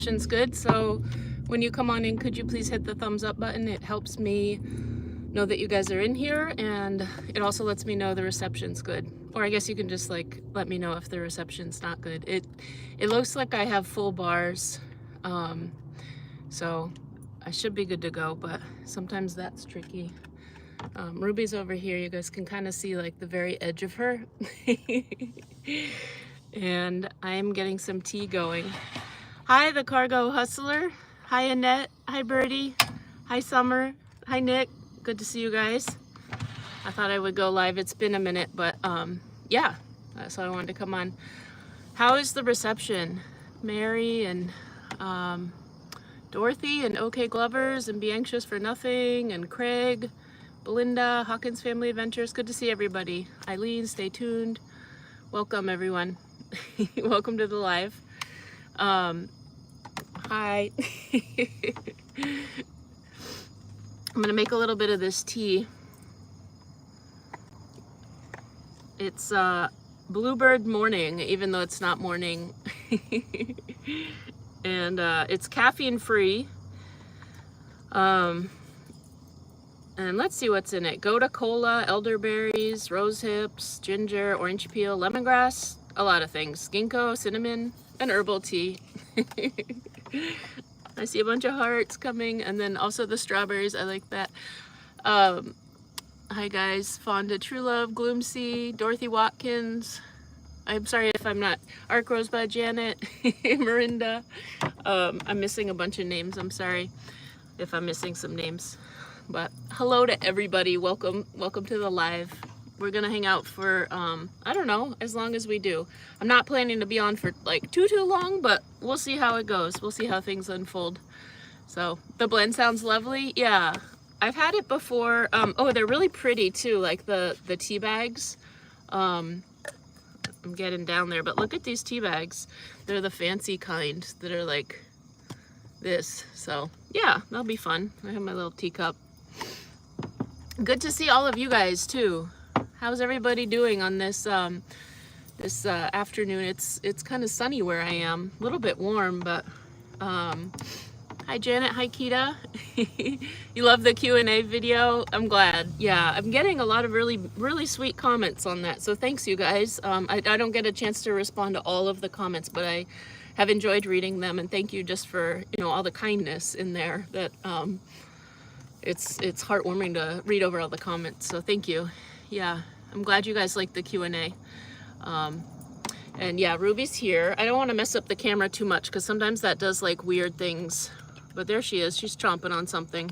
reception's good. So when you come on in, could you please hit the thumbs up button? It helps me know that you guys are in here, and it also lets me know the reception's good. Or I guess you can just like let me know if the reception's not good. It looks like I have full bars, so I should be good to go, but sometimes that's tricky. Ruby's over here. You guys can kind of see like the very edge of her. And I'm getting some tea going. Hi, the Cargo Hustler. Hi, Annette. Hi, Birdie. Hi, Summer. Hi, Nick. Good to see you guys. I thought I would go live. It's been a minute, but yeah, so I wanted to come on. How is the reception? Mary and Dorothy and OK Glovers and Be Anxious for Nothing and Craig, Belinda, Hawkins Family Adventures. Good to see everybody. Eileen, stay tuned. Welcome, everyone. Welcome to the live. Hi. I'm gonna make a little bit of this tea. It's Bluebird morning, even though it's not morning. And it's caffeine free. And let's see what's in it. Goda cola, elderberries, rose hips, ginger, orange peel, lemongrass, a lot of things. Ginkgo, cinnamon, and herbal tea. I see a bunch of hearts coming, and then also the strawberries. I like that. Hi guys, Fonda True Love, Gloomsea, Dorothy Watkins. I'm sorry if I'm not. Arc Rosebud, Janet, Marinda. I'm missing a bunch of names. I'm sorry if I'm missing some names. But hello to everybody. Welcome to the live. We're gonna hang out for I don't know, as long as we do. I'm not planning to be on for like too long, but we'll see how it goes. We'll see how things unfold. So the blend sounds lovely. Yeah, I've had it before. Oh, they're really pretty too, like the tea bags. I'm getting down there, but look at these tea bags. They're the fancy kind that are like this. So yeah, that'll be fun. I have my little teacup. Good to see all of you guys too. How's everybody doing on this this afternoon? It's kind of sunny where I am. A little bit warm, but hi Janet, hi Kita. You love the Q&A video? I'm glad. Yeah, I'm getting a lot of really sweet comments on that. So thanks you guys. I don't get a chance to respond to all of the comments, but I have enjoyed reading them, and thank you just for, you know, all the kindness in there. That it's heartwarming to read over all the comments. So thank you. Yeah, I'm glad you guys like the Q&A. And yeah, Ruby's here. I don't want to mess up the camera too much because sometimes that does like weird things. But there she is. She's chomping on something.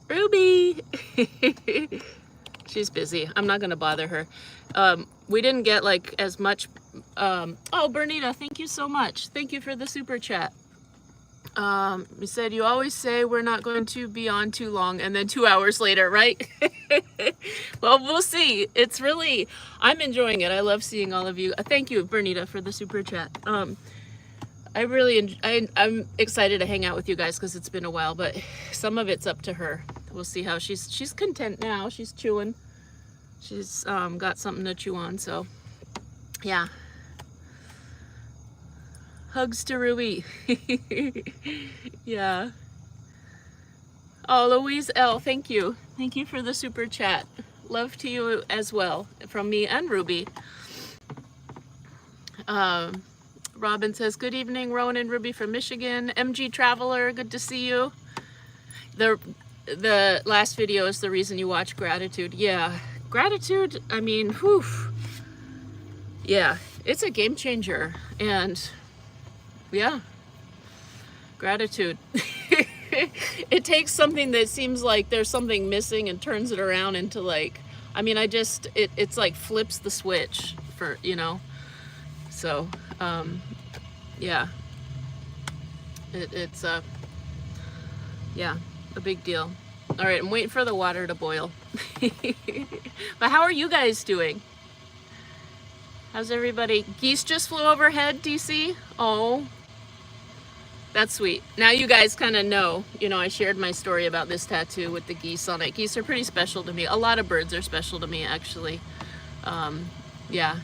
Ruby! She's busy. I'm not going to bother her. We didn't get like as much. Oh, Bernita, thank you so much. Thank you for the super chat. You said you always say we're not going to be on too long, and then 2 hours later, right? Well, we'll see. It's really, I'm enjoying it. I love seeing all of you. Thank you, Bernita, for the super chat. I'm excited to hang out with you guys because it's been a while, but some of it's up to her. We'll see how she's content now. She's chewing. She's got something to chew on, so yeah. Hugs to Ruby. Yeah. Oh, Louise L, thank you. Thank you for the super chat. Love to you as well, from me and Ruby. Robin says, good evening, Rowan and Ruby from Michigan. MG Traveler, good to see you. The last video is the reason you watch Gratitude. Yeah, Gratitude, I mean, whew. Yeah, it's a game changer. And yeah, Gratitude. It takes something that seems like there's something missing and turns it around into like, I mean, it's like flips the switch for, you know. So, yeah, it's yeah, a big deal. All right, I'm waiting for the water to boil. But how are you guys doing? How's everybody? Geese just flew overhead, DC? Oh, that's sweet. Now you guys kind of know, you know, I shared my story about this tattoo with the geese on it. Geese are pretty special to me. A lot of birds are special to me, actually. Yeah.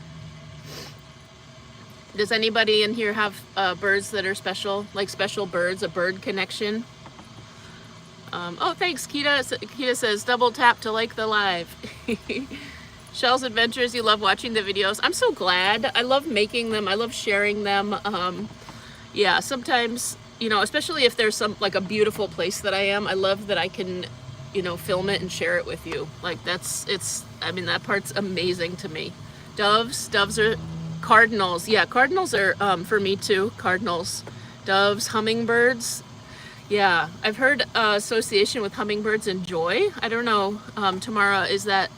Does anybody in here have birds that are special, like special birds, a bird connection? Oh, thanks, Kita. Kita says, double tap to like the live. Shell's Adventures, you love watching the videos. I'm so glad. I love making them. I love sharing them. Yeah, sometimes, you know, especially if there's some, like a beautiful place that I am, I love that I can, you know, film it and share it with you. Like I mean, that part's amazing to me. Doves are cardinals. Yeah, cardinals are for me too. Cardinals, doves, hummingbirds. Yeah, I've heard association with hummingbirds and joy. I don't know, Tamara, is that,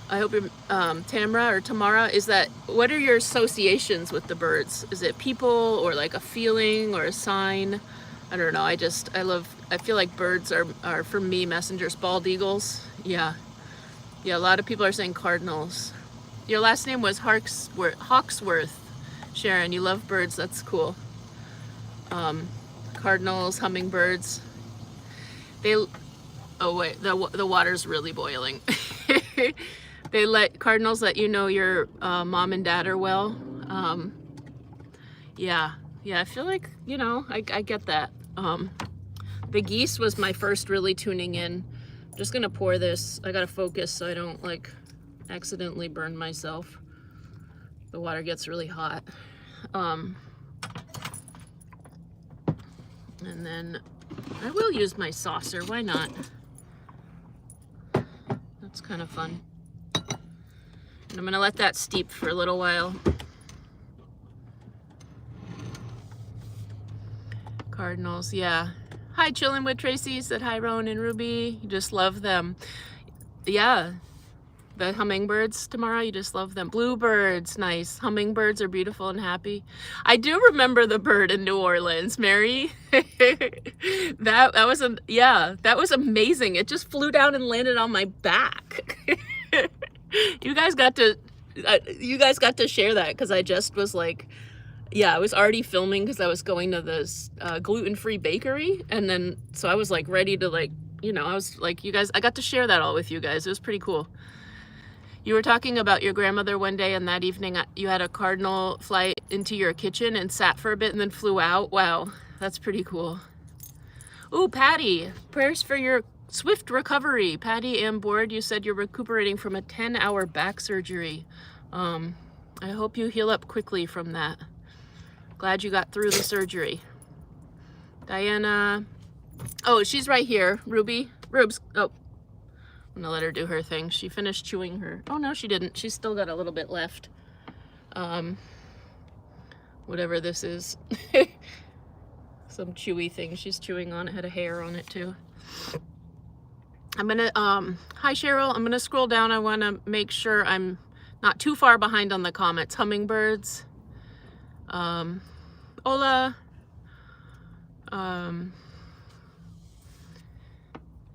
I hope you're, Tamara or Tamara, is that, what are your associations with the birds? Is it people or like a feeling or a sign? I don't know, I feel like birds are for me, messengers. Bald eagles, yeah. Yeah, a lot of people are saying cardinals. Your last name was Hawksworth, Sharon, you love birds, that's cool. Cardinals, hummingbirds. Oh wait, the water's really boiling. Cardinals let you know your mom and dad are well. Yeah, I feel like, you know, I get that. The geese was my first really tuning in. I'm just gonna pour this. I gotta focus so I don't like accidentally burn myself. The water gets really hot. And then I will use my saucer, why not? That's kind of fun. And I'm gonna let that steep for a little while. Cardinals, yeah. Hi, chillin' with Tracy, said hi, Rowan and Ruby. You just love them. Yeah, the hummingbirds tomorrow, you just love them. Bluebirds, nice. Hummingbirds are beautiful and happy. I do remember the bird in New Orleans, Mary. that was amazing. It just flew down and landed on my back. You guys got to share that, because I just was like, yeah, I was already filming because I was going to this gluten-free bakery, and then so I was like ready to, like, you know, I was like, you guys, I got to share that all with you guys. It was pretty cool. You were talking about your grandmother one day, and that evening you had a cardinal fly into your kitchen and sat for a bit and then flew out. Wow, that's pretty cool. Ooh, Patty, prayers for your swift recovery. Patty am bored. You said you're recuperating from a 10-hour back surgery. I hope you heal up quickly from that. Glad you got through the surgery. Diana. Oh, she's right here. Ruby. Rubes. Oh, I'm gonna let her do her thing. She finished chewing her. Oh no, she didn't. She's still got a little bit left. Whatever this is. Some chewy thing she's chewing on. It had a hair on it too. I'm gonna, hi Cheryl. I'm gonna scroll down. I wanna make sure I'm not too far behind on the comments. Hummingbirds. Hola.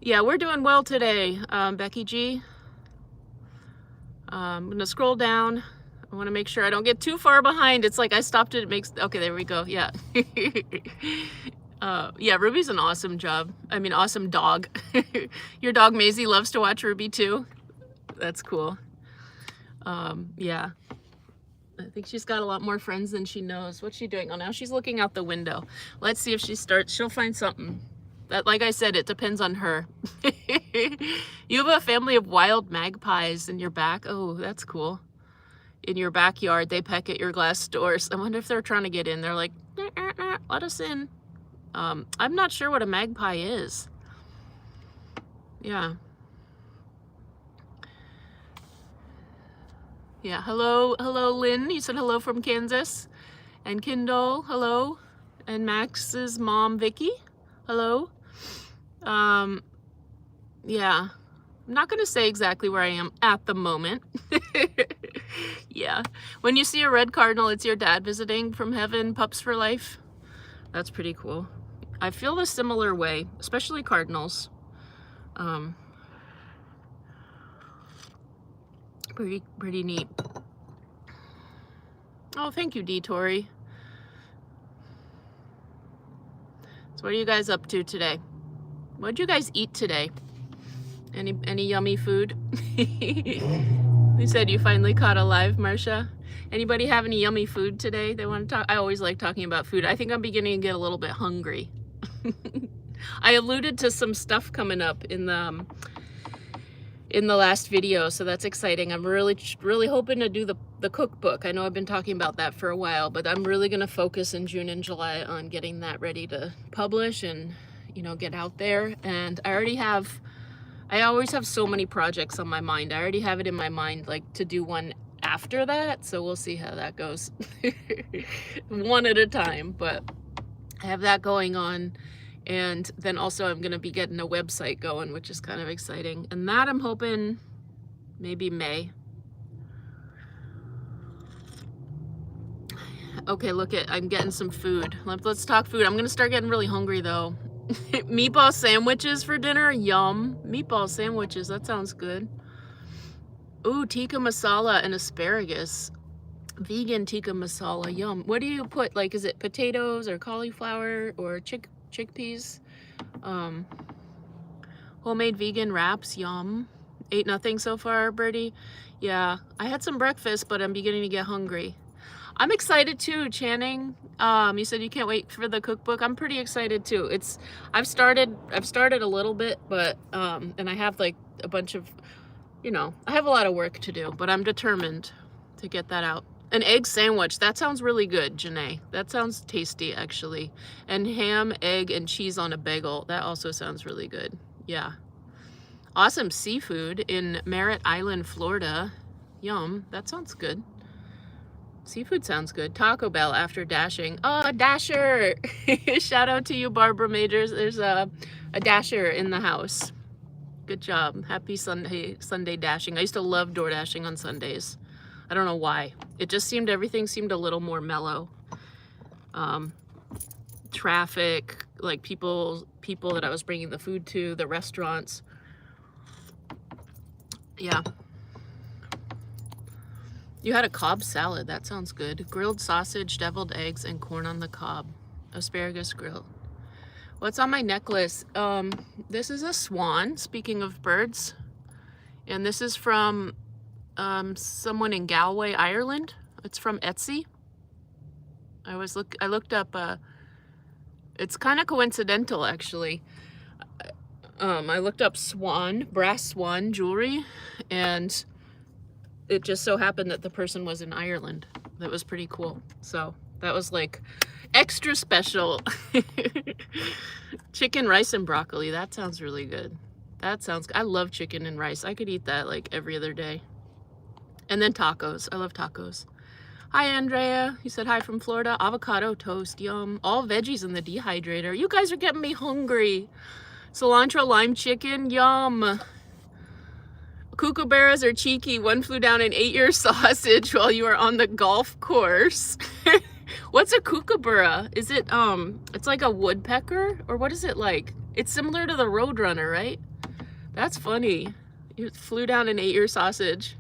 Yeah, we're doing well today, Becky G. I'm gonna scroll down. I wanna make sure I don't get too far behind. It's like I stopped it, okay, there we go, yeah. Yeah, Ruby's an awesome awesome dog. Your dog Maisie loves to watch Ruby too. That's cool. Yeah. I think she's got a lot more friends than she knows. What's she doing? Oh, now she's looking out the window. Let's see if she starts. She'll find something. That, like I said, it depends on her. You have a family of wild magpies in your back. Oh, that's cool. In your backyard, they peck at your glass doors. I wonder if they're trying to get in. They're like, nah, nah, nah, let us in. I'm not sure what a magpie is. Yeah. Yeah, hello, Lynn. You said hello from Kansas. And Kindle, hello. And Max's mom, Vicky, hello. Yeah, I'm not gonna say exactly where I am at the moment. Yeah, when you see a red cardinal, it's your dad visiting from heaven, pups for life. That's pretty cool. I feel a similar way, especially cardinals. Pretty neat. Oh, thank you, D. Tori. So what are you guys up to today? What did you guys eat today? Any yummy food? You said you finally caught a live, Marcia. Anybody have any yummy food today they want to talk? I always like talking about food. I think I'm beginning to get a little bit hungry. I alluded to some stuff coming up in the last video, so that's exciting. I'm really hoping to do the cookbook. I know I've been talking about that for a while, but I'm really going to focus in June and July on getting that ready to publish and, you know, get out there. And I always have so many projects on my mind. I already have it in my mind, like, to do one after that, so we'll see how that goes. One at a time, but I have that going on. And then also I'm going to be getting a website going, which is kind of exciting. And that I'm hoping maybe May. Okay, I'm getting some food. Let's talk food. I'm going to start getting really hungry though. Meatball sandwiches for dinner? Yum. Meatball sandwiches, that sounds good. Ooh, tikka masala and asparagus. Vegan tikka masala, yum. What do you put? Like, is it potatoes or cauliflower or chickpeas? Homemade vegan wraps, yum. Ate nothing so far, Birdie? Yeah, I had some breakfast, but I'm beginning to get hungry. I'm excited too, Channing. You said you can't wait for the cookbook. I'm pretty excited too. I've started a little bit, but and I have like a bunch of, you know, I have a lot of work to do, but I'm determined to get that out. An egg sandwich, that sounds really good, Janae. That sounds tasty, actually. And ham, egg, and cheese on a bagel. That also sounds really good. Yeah. Awesome seafood in Merritt Island, Florida. Yum, that sounds good. Seafood sounds good. Taco Bell after dashing. Oh, a dasher! Shout out to you, Barbara Majors. There's a dasher in the house. Good job. Happy Sunday dashing. I used to love door dashing on Sundays. I don't know why. It just everything seemed a little more mellow. Traffic, like people that I was bringing the food to, the restaurants. Yeah. You had a Cobb salad. That sounds good. Grilled sausage, deviled eggs, and corn on the cob. Asparagus grilled. What's on my necklace? This is a swan, speaking of birds. And this is from someone in Galway, Ireland. It's from Etsy. I looked up, it's kind of coincidental actually. I looked up brass swan jewelry, and it just so happened that the person was in Ireland. That was pretty cool. So that was like extra special. Chicken, rice, and broccoli. That sounds really good. I love chicken and rice. I could eat that like every other day. And then tacos. I love tacos. Hi, Andrea. You said hi from Florida. Avocado toast. Yum. All veggies in the dehydrator. You guys are getting me hungry. Cilantro lime chicken. Yum. Kookaburras are cheeky. One flew down and ate your sausage while you were on the golf course. What's a kookaburra? Is it, it's like a woodpecker? Or what is it like? It's similar to the roadrunner, right? That's funny. You flew down and ate your sausage.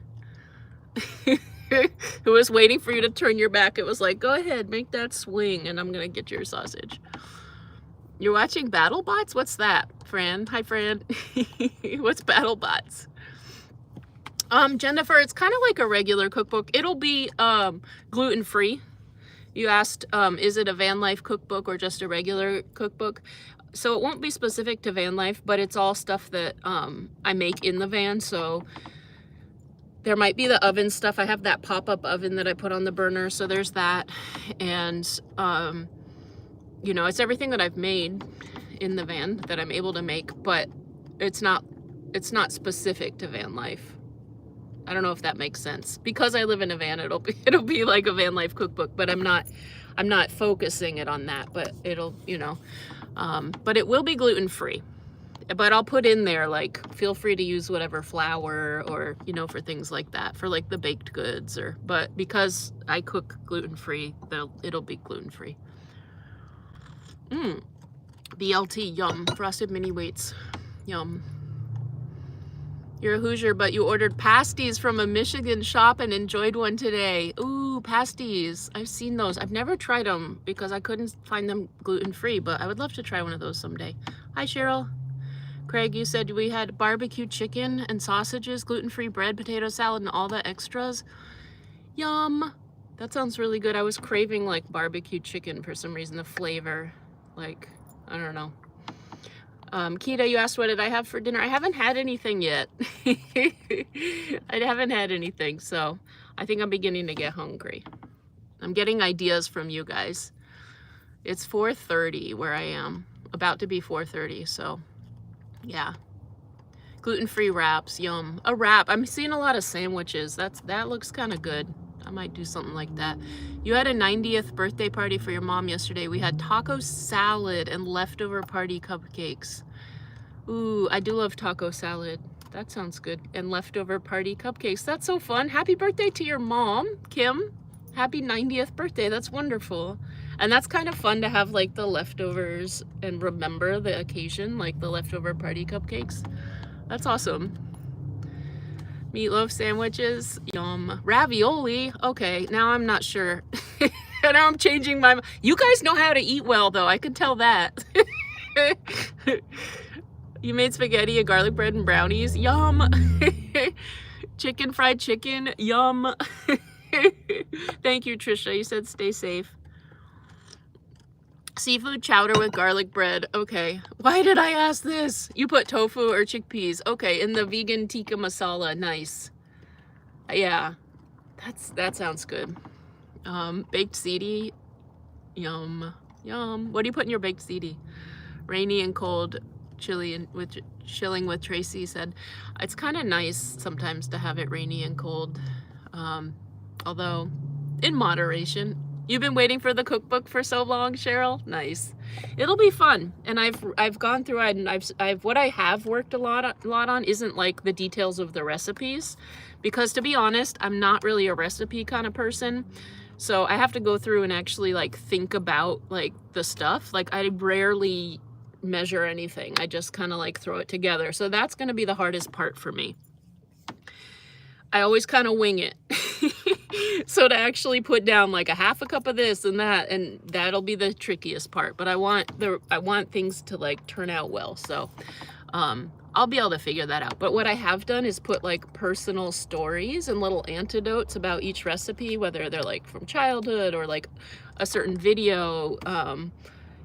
Who was waiting for you to turn your back. It was like, go ahead, make that swing, and I'm gonna get your sausage. You're watching BattleBots? What's that, Fran? Hi, Fran. What's BattleBots? Jennifer, it's kind of like a regular cookbook. It'll be gluten-free. You asked, is it a van life cookbook or just a regular cookbook? So it won't be specific to van life, but it's all stuff that I make in the van. So there might be the oven stuff. I have that pop-up oven that I put on the burner, so there's that. And you know, it's everything that I've made in the van that I'm able to make, but it's not specific to van life. I don't know if that makes sense. Because I live in a van, it'll be like a van life cookbook, but I'm not focusing it on that, but it'll, you know, but it will be gluten-free. But I'll put in there, like, feel free to use whatever flour or, you know, for things like that, for like the baked goods, but because I cook gluten-free, it'll be gluten-free. BLT, yum. Frosted mini wheats, yum. You're a Hoosier, but you ordered pasties from a Michigan shop and enjoyed one today. Ooh, pasties. I've seen those. I've never tried them because I couldn't find them gluten-free, but I would love to try one of those someday. Hi, Cheryl. Craig, you said we had barbecue chicken and sausages, gluten-free bread, potato salad, and all the extras. Yum. That sounds really good. I was craving like barbecue chicken for some reason, the flavor. Like, I don't know. Kita, you asked what did I have for dinner? I haven't had anything yet. I haven't had anything, so I think I'm beginning to get hungry. I'm getting ideas from you guys. It's 4:30 where I am. About to be 4:30, so yeah. Gluten-free wraps, yum. A wrap. I'm seeing a lot of sandwiches. That looks kind of good. I might do something like that. You had a 90th birthday party for your mom yesterday. We had taco salad and leftover party cupcakes. Ooh, I do love taco salad. That sounds good. And leftover party cupcakes. That's so fun. Happy birthday to your mom, Kim. Happy 90th birthday. That's wonderful. And that's kind of fun to have like the leftovers and remember the occasion, like the leftover party cupcakes. That's awesome. Meatloaf sandwiches, yum. Ravioli, okay, now I'm not sure. Now I'm changing my mind. You guys know how to eat well though, I can tell that. You made spaghetti and garlic bread and brownies, yum. Chicken, fried chicken, yum. Thank you, Trisha, you said stay safe. Seafood chowder with garlic bread. Okay. Why did I ask this? You put tofu or chickpeas. Okay, in the vegan tikka masala. Nice. Yeah. That sounds good. Baked ziti. Yum. Yum. What do you put in your baked ziti? Rainy and cold. Chilling with Tracy said. It's kind of nice sometimes to have it rainy and cold. Although in moderation. You've been waiting for the cookbook for so long, Cheryl? Nice. It'll be fun. And I've gone through it, and I've what I have worked a lot on isn't like the details of the recipes, because to be honest, I'm not really a recipe kind of person. So I have to go through and actually like think about like the stuff. Like I rarely measure anything. I just kind of like throw it together. So that's going to be the hardest part for me. I always kind of wing it. So to actually put down like a half a cup of this and that, and that'll be the trickiest part. But I want things to like turn out well. So I'll be able to figure that out. But what I have done is put like personal stories and little anecdotes about each recipe, whether they're like from childhood or like a certain video.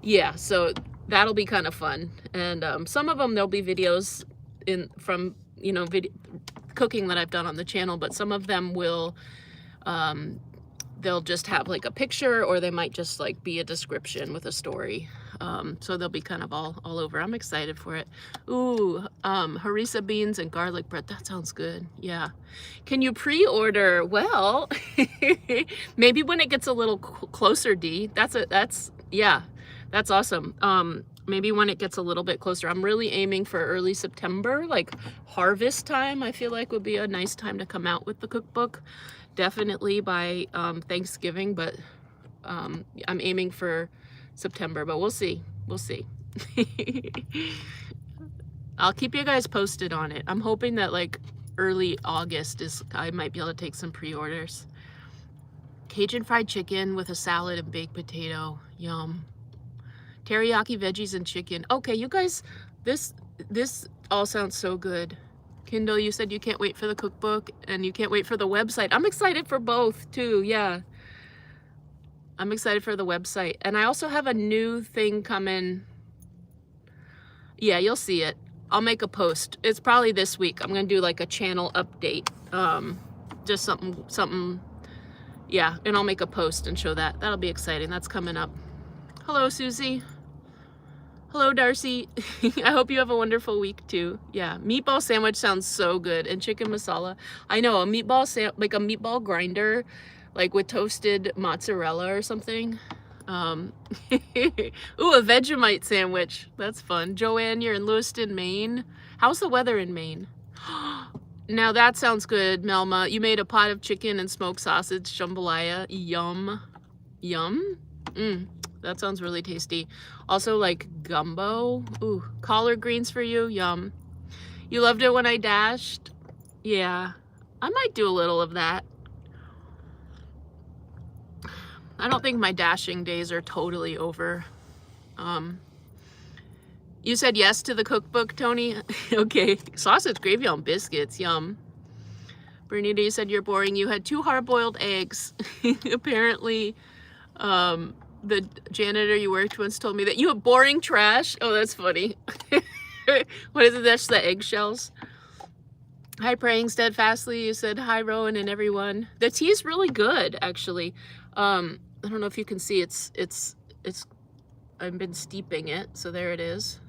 Yeah, so that'll be kind of fun. And some of them, there'll be videos from, you know, cooking that I've done on the channel, but some of them will, they'll just have like a picture, or they might just like be a description with a story. So they'll be kind of all over. I'm excited for it. Ooh, harissa beans and garlic bread. That sounds good. Yeah. Can you pre-order? Well, maybe when it gets a little closer, Dee. Yeah, that's awesome. Maybe when it gets a little bit closer. I'm really aiming for early September, like harvest time. I feel like would be a nice time to come out with the cookbook. Definitely by Thanksgiving, but I'm aiming for September, but we'll see. We'll see. I'll keep you guys posted on it. I'm hoping that like early August I might be able to take some pre-orders. Cajun fried chicken with a salad and baked potato. Yum. Teriyaki veggies and chicken. Okay, you guys, this all sounds so good. Kindle, you said you can't wait for the cookbook and you can't wait for the website. I'm excited for both too, yeah. I'm excited for the website. And I also have a new thing coming. Yeah, you'll see it. I'll make a post. It's probably this week. I'm gonna do like a channel update. Just something, yeah, and I'll make a post and show that. That'll be exciting. That's coming up. Hello, Susie. Hello, Darcy. I hope you have a wonderful week too. Yeah, meatball sandwich sounds so good, and chicken masala. I know, a meatball like a meatball grinder, like with toasted mozzarella or something. Ooh, a Vegemite sandwich. That's fun. Joanne, you're in Lewiston, Maine. How's the weather in Maine? Now that sounds good, Melma. You made a pot of chicken and smoked sausage jambalaya. Yum. Yum. That sounds really tasty. Also like gumbo. Ooh, collard greens for you. Yum. You loved it when I dashed? Yeah. I might do a little of that. I don't think my dashing days are totally over. You said yes to the cookbook, Tony? Okay. Sausage gravy on biscuits. Yum. Bernita, you said you're boring. You had 2 hard-boiled eggs. Apparently, the janitor you worked once told me that you have boring trash. Oh, that's funny. What is it? That's the eggshells. Hi, praying steadfastly. You said hi, Rowan and everyone. The tea is really good, actually. I don't know if you can see. It's. I've been steeping it, so there it is.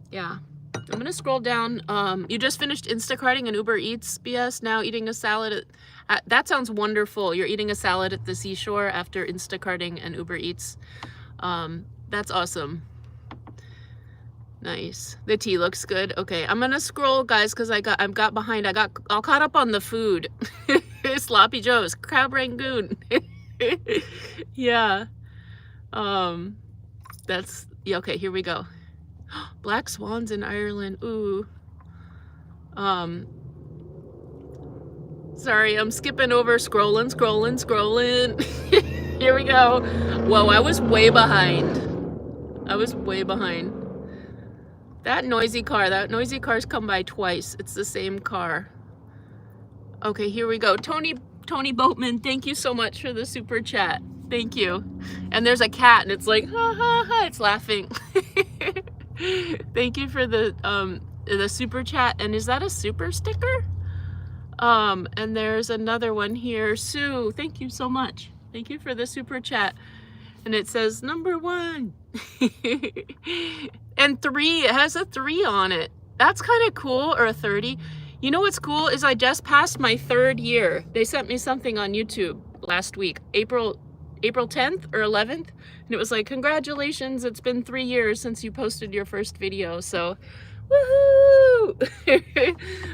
Yeah. I'm gonna scroll down. You just finished Instacarting and Uber Eats, BS. Now eating a salad that sounds wonderful. You're eating a salad at the seashore after Instacarting and Uber Eats. That's awesome. Nice. The tea looks good. Okay, I'm gonna scroll, guys, because I got behind. I got all caught up on the food. Sloppy Joe's, crab rangoon. Yeah. That's yeah. Okay, here we go. Black swans in Ireland. Ooh. Sorry, I'm skipping over, scrolling. Here we go. Whoa, I was way behind. That noisy car's come by twice. It's the same car. Okay, here we go. Tony Boatman, thank you so much for the super chat. Thank you. And there's a cat and it's like, ha ha ha, it's laughing. Thank you for the super chat. And is that a super sticker? And there's another one here. Sue, thank you so much. Thank you for the super chat. And it says #1. And 3, it has a 3 on it. That's kind of cool, or a 30. You know what's cool is I just passed my 3rd year. They sent me something on YouTube last week, April 10th or 11th. And it was like, congratulations, it's been 3 years since you posted your first video. So, woohoo!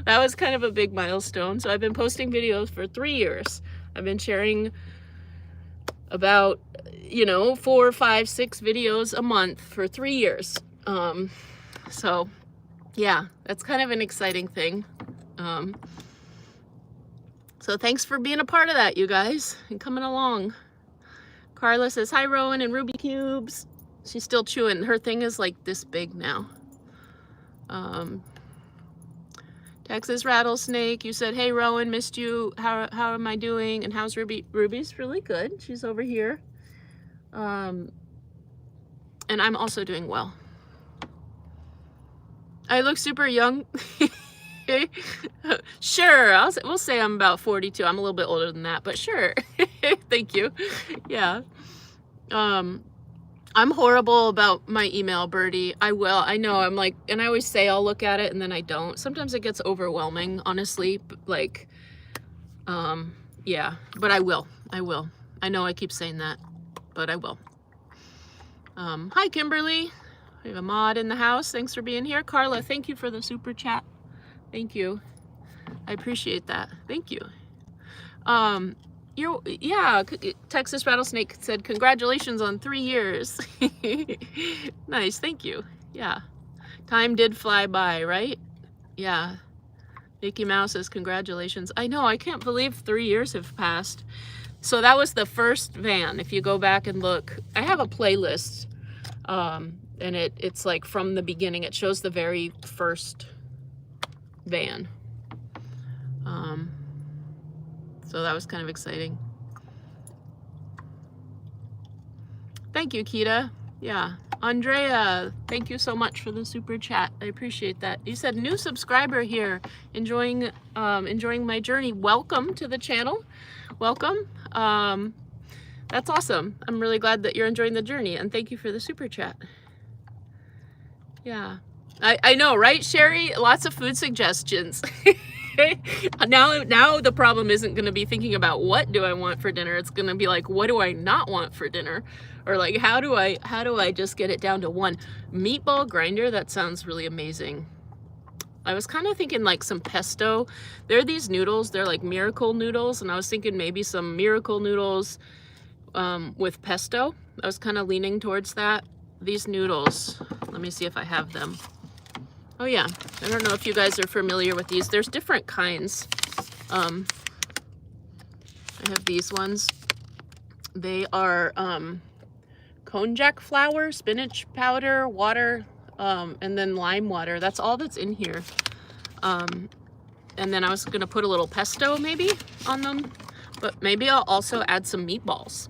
That was kind of a big milestone. So I've been posting videos for 3 years. I've been sharing about, 4, 5, 6 videos a month for 3 years. So yeah, that's kind of an exciting thing. So thanks for being a part of that, you guys, and coming along. Carla says, hi, Rowan and Ruby Cubes. She's still chewing. Her thing is like this big now. Texas Rattlesnake, you said, hey, Rowan, missed you. How am I doing? And how's Ruby? Ruby's really good. She's over here. And I'm also doing well. I look super young. Sure, we'll say I'm about 42. I'm a little bit older than that, but sure. Thank you. Yeah. I'm horrible about my email, Birdie. I know, I'm like, and I always say I'll look at it and then I don't. Sometimes it gets overwhelming, honestly. Like, yeah, but I will. I know I keep saying that, but I will. Hi, Kimberly. We have a mod in the house. Thanks for being here. Carla, thank you for the super chat. Thank you. I appreciate that. Thank you. Yeah, Texas Rattlesnake said, congratulations on 3 years. Nice, thank you. Yeah. Time did fly by, right? Yeah. Mickey Mouse says, congratulations. I know, I can't believe 3 years have passed. So that was the first van. If you go back and look, I have a playlist. And it's like from the beginning. It shows the very first van. So that was kind of exciting. Thank you, Kita. Yeah. Andrea, thank you so much for the super chat. I appreciate that. You said new subscriber here, enjoying my journey. Welcome to the channel. Welcome. That's awesome. I'm really glad that you're enjoying the journey, and thank you for the super chat. Yeah. I know, right, Sherry? Lots of food suggestions. Now the problem isn't going to be thinking about what do I want for dinner. It's going to be like, what do I not want for dinner? Or like, how do I just get it down to one? Meatball grinder, that sounds really amazing. I was kind of thinking like some pesto. There are these noodles, they're like miracle noodles, and I was thinking maybe some miracle noodles with pesto. I was kind of leaning towards that. These noodles, let me see if I have them. Oh yeah, I don't know if you guys are familiar with these. There's different kinds. I have these ones. They are konjac flour, spinach powder, water, and then lime water. That's all that's in here. And And then I was gonna put a little pesto maybe on them, but maybe I'll also add some meatballs.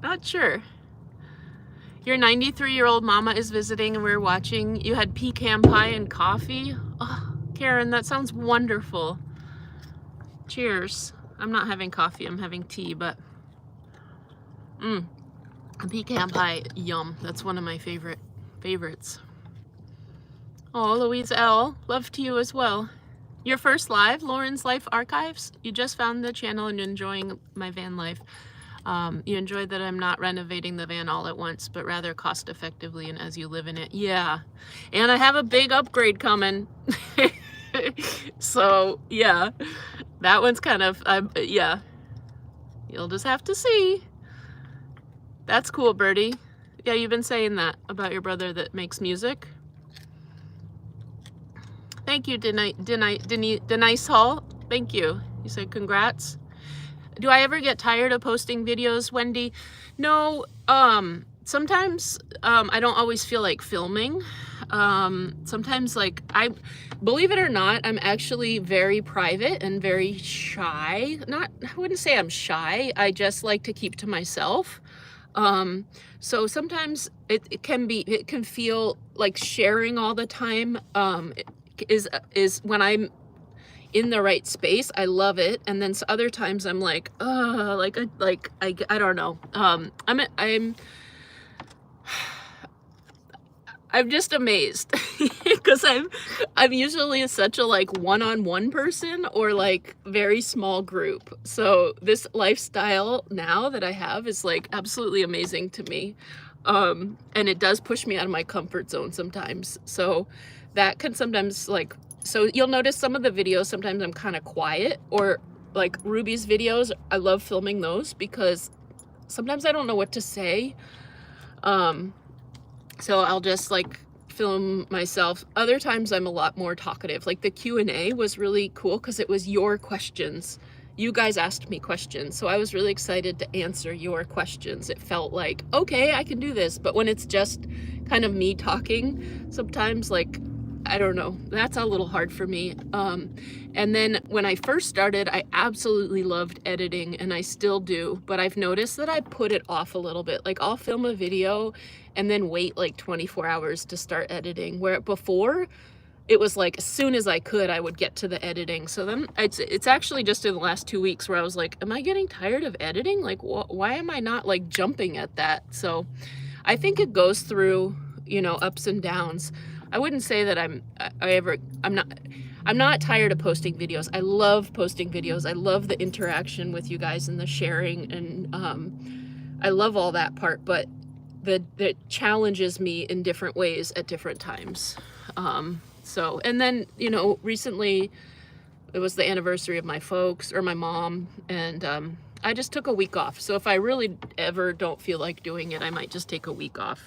Not sure. Your 93-year-old mama is visiting and we're watching. You had pecan pie and coffee. Oh, Karen, that sounds wonderful. Cheers. I'm not having coffee, I'm having tea, but pecan pie, yum. That's one of my favorites. Oh, Louise L, love to you as well. Your first live, Lauren's Life Archives. You just found the channel and enjoying my van life. You enjoyed that I'm not renovating the van all at once, but rather cost effectively and as you live in it. Yeah, and I have a big upgrade coming. So yeah, that one's kind of, yeah, you'll just have to see. That's cool, Birdie. Yeah, you've been saying that about your brother that makes music. Thank you, Denise Hall. Thank you. You said congrats. Do I ever get tired of posting videos, Wendy? No, sometimes I don't always feel like filming. Sometimes, like, believe it or not, I'm actually very private and very shy. I wouldn't say I'm shy. I just like to keep to myself. So sometimes it can feel like sharing all the time, is when I'm in the right space. I love it. And then other times I'm like, I don't know. I'm just amazed because I'm usually such a like one-on-one person or like very small group. So this lifestyle now that I have is like absolutely amazing to me. And it does push me out of my comfort zone sometimes. So that can sometimes like, so you'll notice some of the videos, sometimes I'm kind of quiet, or like Ruby's videos, I love filming those because sometimes I don't know what to say. So I'll just like film myself. Other times I'm a lot more talkative. Like the Q&A was really cool because it was your questions. You guys asked me questions, so I was really excited to answer your questions. It felt like, okay, I can do this. But when it's just kind of me talking, sometimes like, I don't know, that's a little hard for me. And then when I first started, I absolutely loved editing, and I still do, but I've noticed that I put it off a little bit. Like I'll film a video and then wait like 24 hours to start editing, where before it was like as soon as I could, I would get to the editing. So then it's actually just in the last 2 weeks where I was like, am I getting tired of editing? Like, why am I not like jumping at that? So I think it goes through, you know, ups and downs. I wouldn't say that I'm not tired of posting videos. I love posting videos. I love the interaction with you guys and the sharing, and I love all that part, but that challenges me in different ways at different times. So, and then, you know, recently it was the anniversary of my folks, or my mom, and I just took a week off. So if I really ever don't feel like doing it, I might just take a week off.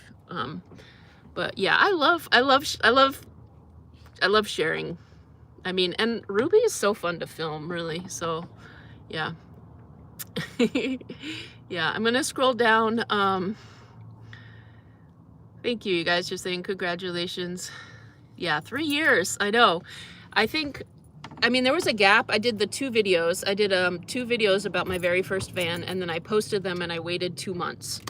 But yeah, I love sharing. I mean, and Ruby is so fun to film, really. So yeah. Yeah, I'm gonna scroll down. Thank you, you guys, just saying congratulations. Yeah, 3 years, I know. I mean, there was a gap. I did the 2 videos. I did 2 videos about my very first van, and then I posted them and I waited 2 months.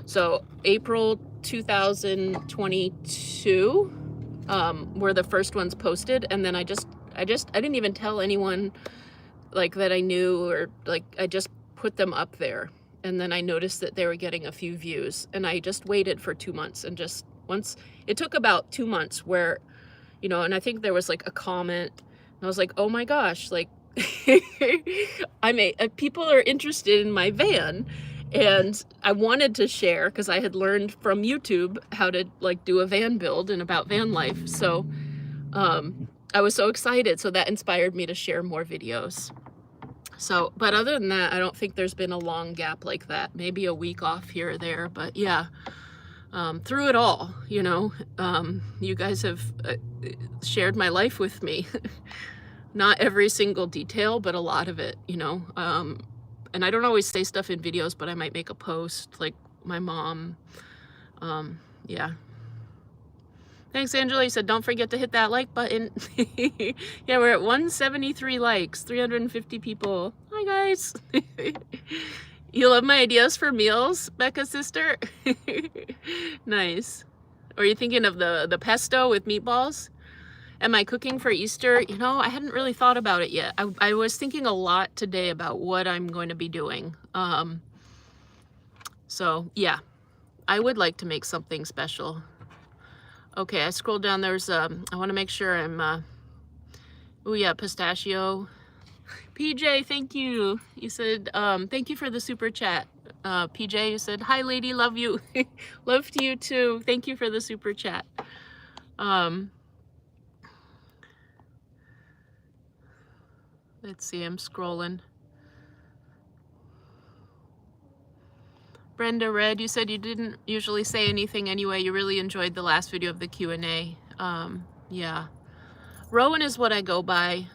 So April 2022 were the first ones posted, and then I didn't even tell anyone like that I knew, or like I just put them up there, and then I noticed that they were getting a few views, and I just waited for 2 months, and just once it took about 2 months where, you know, and I think there was like a comment, and I was like, oh my gosh, like people are interested in my van. And I wanted to share because I had learned from YouTube how to like do a van build and about van life. So I was so excited. So that inspired me to share more videos. So, but other than that, I don't think there's been a long gap like that. Maybe a week off here or there. But yeah, through it all, you know, you guys have shared my life with me. Not every single detail, but a lot of it, you know. And I don't always say stuff in videos, but I might make a post, like my mom. Yeah. Thanks, Angela. You said, don't forget to hit that like button. Yeah, we're at 173 likes, 350 people. Hi, guys. You love my ideas for meals, Becca's sister? Nice. Or are you thinking of the pesto with meatballs? Am I cooking for Easter? You know, I hadn't really thought about it yet. I was thinking a lot today about what I'm going to be doing. So, yeah, I would like to make something special. Okay, I scrolled down. There's, I want to make sure I'm, oh yeah, pistachio. PJ, thank you. You said, thank you for the super chat. PJ, you said, hi lady, love you. Love to you too. Thank you for the super chat. Let's see, I'm scrolling. Brenda Red, you said you didn't usually say anything anyway. You really enjoyed the last video of the Q&A. Yeah. Rowan is what I go by.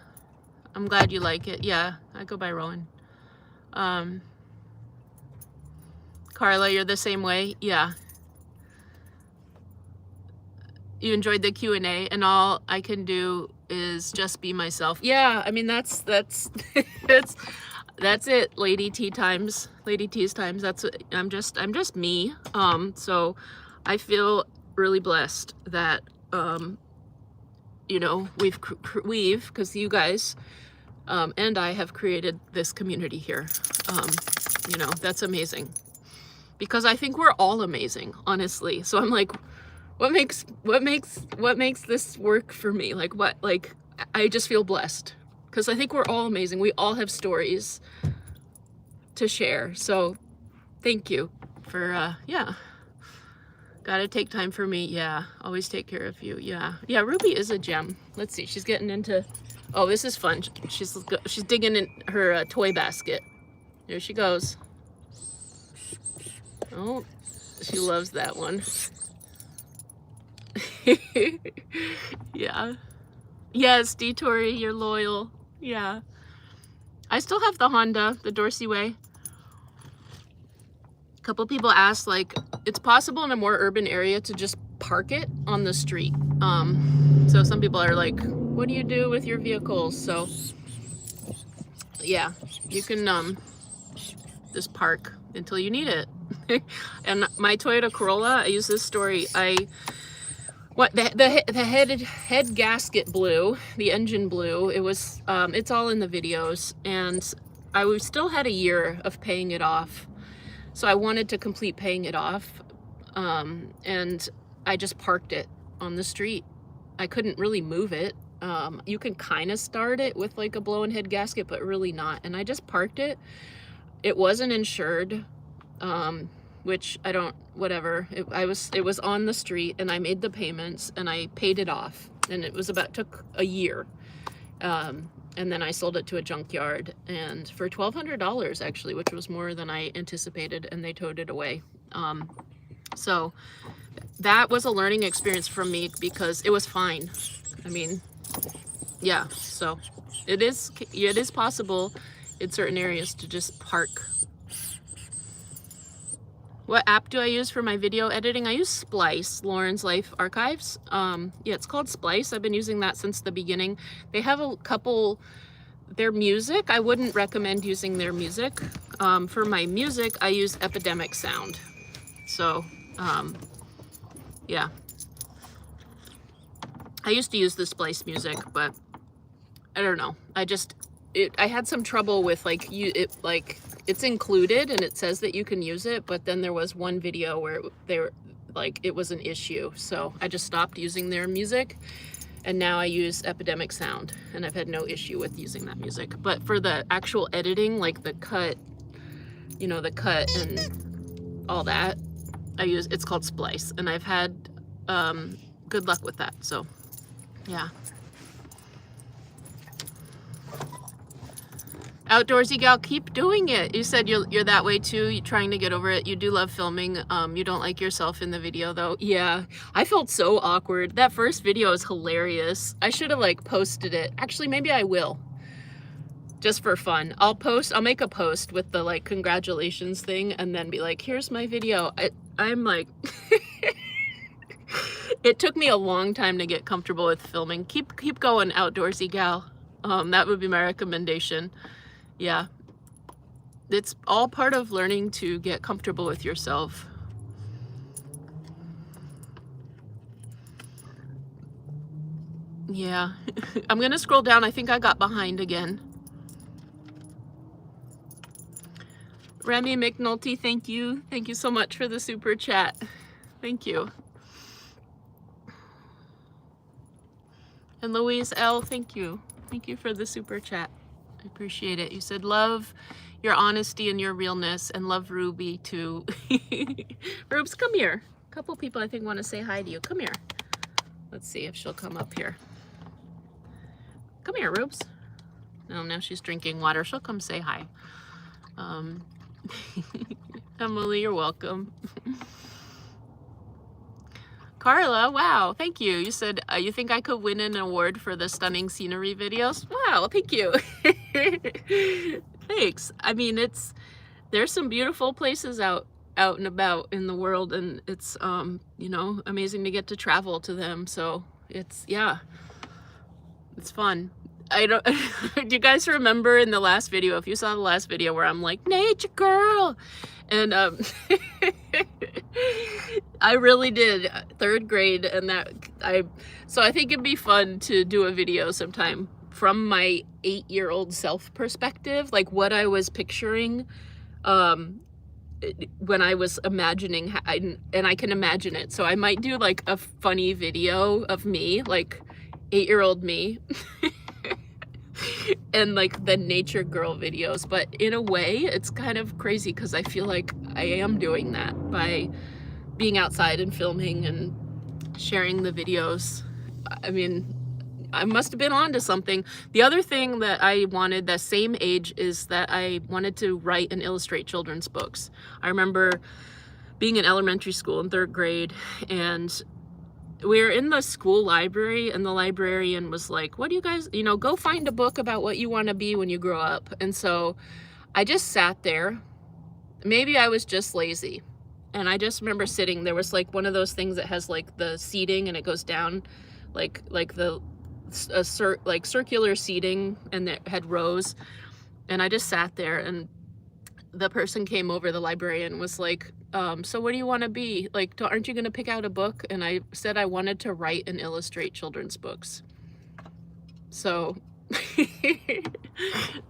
I'm glad you like it. Yeah, I go by Rowan. Carla, you're the same way? Yeah. You enjoyed the Q&A and all I can do is just be myself. Yeah, I mean, that's that's it, Lady T times, Lady T's times. That's what, I'm just me. So I feel really blessed that, you know, we've, because you guys, and I have created this community here. You know, that's amazing because I think we're all amazing, honestly. So I'm like, what makes this work for me? Like what, like, I just feel blessed. Because I think we're all amazing. We all have stories to share. So thank you for, yeah. Gotta take time for me. Yeah, always take care of you. Yeah. Yeah, Ruby is a gem. Let's see, she's getting into, oh, this is fun. She's digging in her toy basket. There she goes. Oh, she loves that one. Yeah. Yes, Detour, you're loyal. Yeah. I still have the Honda, the Dorsey Way. A couple people asked, like, it's possible in a more urban area to just park it on the street. So some people are like, what do you do with your vehicles? So yeah, you can just park until you need it. And my Toyota Corolla, I use this story. The head gasket blew, the engine blew. It was, it's all in the videos, and I still had a year of paying it off. So I wanted to complete paying it off, and I just parked it on the street. I couldn't really move it. You can kind of start it with like a blown head gasket, but really not. And I just parked it. It wasn't insured, which I don't, whatever. It was on the street, and I made the payments and I paid it off, and it was took a year. And then I sold it to a junkyard, and for $1,200 actually, which was more than I anticipated, and they towed it away. So that was a learning experience for me because it was fine. I mean, yeah, so it is possible in certain areas to just park. What app do I use for my video editing? I use Splice, Lauren's Life Archives. Yeah, it's called Splice. I've been using that since the beginning. They have a couple, their music, I wouldn't recommend using their music. For my music, I use Epidemic Sound. So, yeah. I used to use the Splice music, but I don't know. I had some trouble with it's included and it says that you can use it, but then there was one video where it was an issue. So I just stopped using their music, and now I use Epidemic Sound, and I've had no issue with using that music. But for the actual editing, like the cut, you know, the cut and all that, it's called Splice, and I've had good luck with that. So yeah. Outdoorsy gal, keep doing it. You said you're that way too. You're trying to get over it. You do love filming. You don't like yourself in the video though. Yeah, I felt so awkward. That first video is hilarious. I should have posted it. Actually, maybe I will. Just for fun. I'll make a post with the congratulations thing and then be like, here's my video. I'm like, It took me a long time to get comfortable with filming. Keep going, outdoorsy gal. That would be my recommendation. Yeah. It's all part of learning to get comfortable with yourself. Yeah. I'm going to scroll down. I think I got behind again. Remy McNulty, thank you. Thank you so much for the super chat. Thank you. And Louise L, thank you. Thank you for the super chat. I appreciate it. You said love your honesty and your realness, and love Ruby too. Rubes, come here. A couple people I think want to say hi to you. Come here. Let's see if she'll come up here. Come here, Rubes. No, now she's drinking water. She'll come say hi. Emily, you're welcome. Carla, wow, thank you. You said you think I could win an award for the stunning scenery videos? Wow, thank you. Thanks. I mean, there's some beautiful places out and about in the world, and it's you know, amazing to get to travel to them. So it's, yeah, it's fun. I don't do you guys remember in the last video, if you saw the last video where I'm like, nature girl, and I really did, 3rd grade, and so I think it'd be fun to do a video sometime from my 8-year-old self perspective, like what I was picturing when I was imagining, and I can imagine it. So I might do like a funny video of me, like 8-year-old me. And like the nature girl videos, but in a way it's kind of crazy because I feel like I am doing that by being outside and filming and sharing the videos. I mean, I must have been onto something. The other thing that I wanted, the same age, is that I wanted to write and illustrate children's books. I remember being in elementary school in 3rd grade, and we were in the school library, and the librarian was like, what do you guys, you know, go find a book about what you want to be when you grow up. And so I just sat there. Maybe I was just lazy. And I just remember sitting, there was like one of those things that has like the seating and it goes down like the circular seating, and it had rows. And I just sat there, and the person came over, the librarian was like, so what do you want to be? Like, aren't you going to pick out a book? And I said I wanted to write and illustrate children's books. So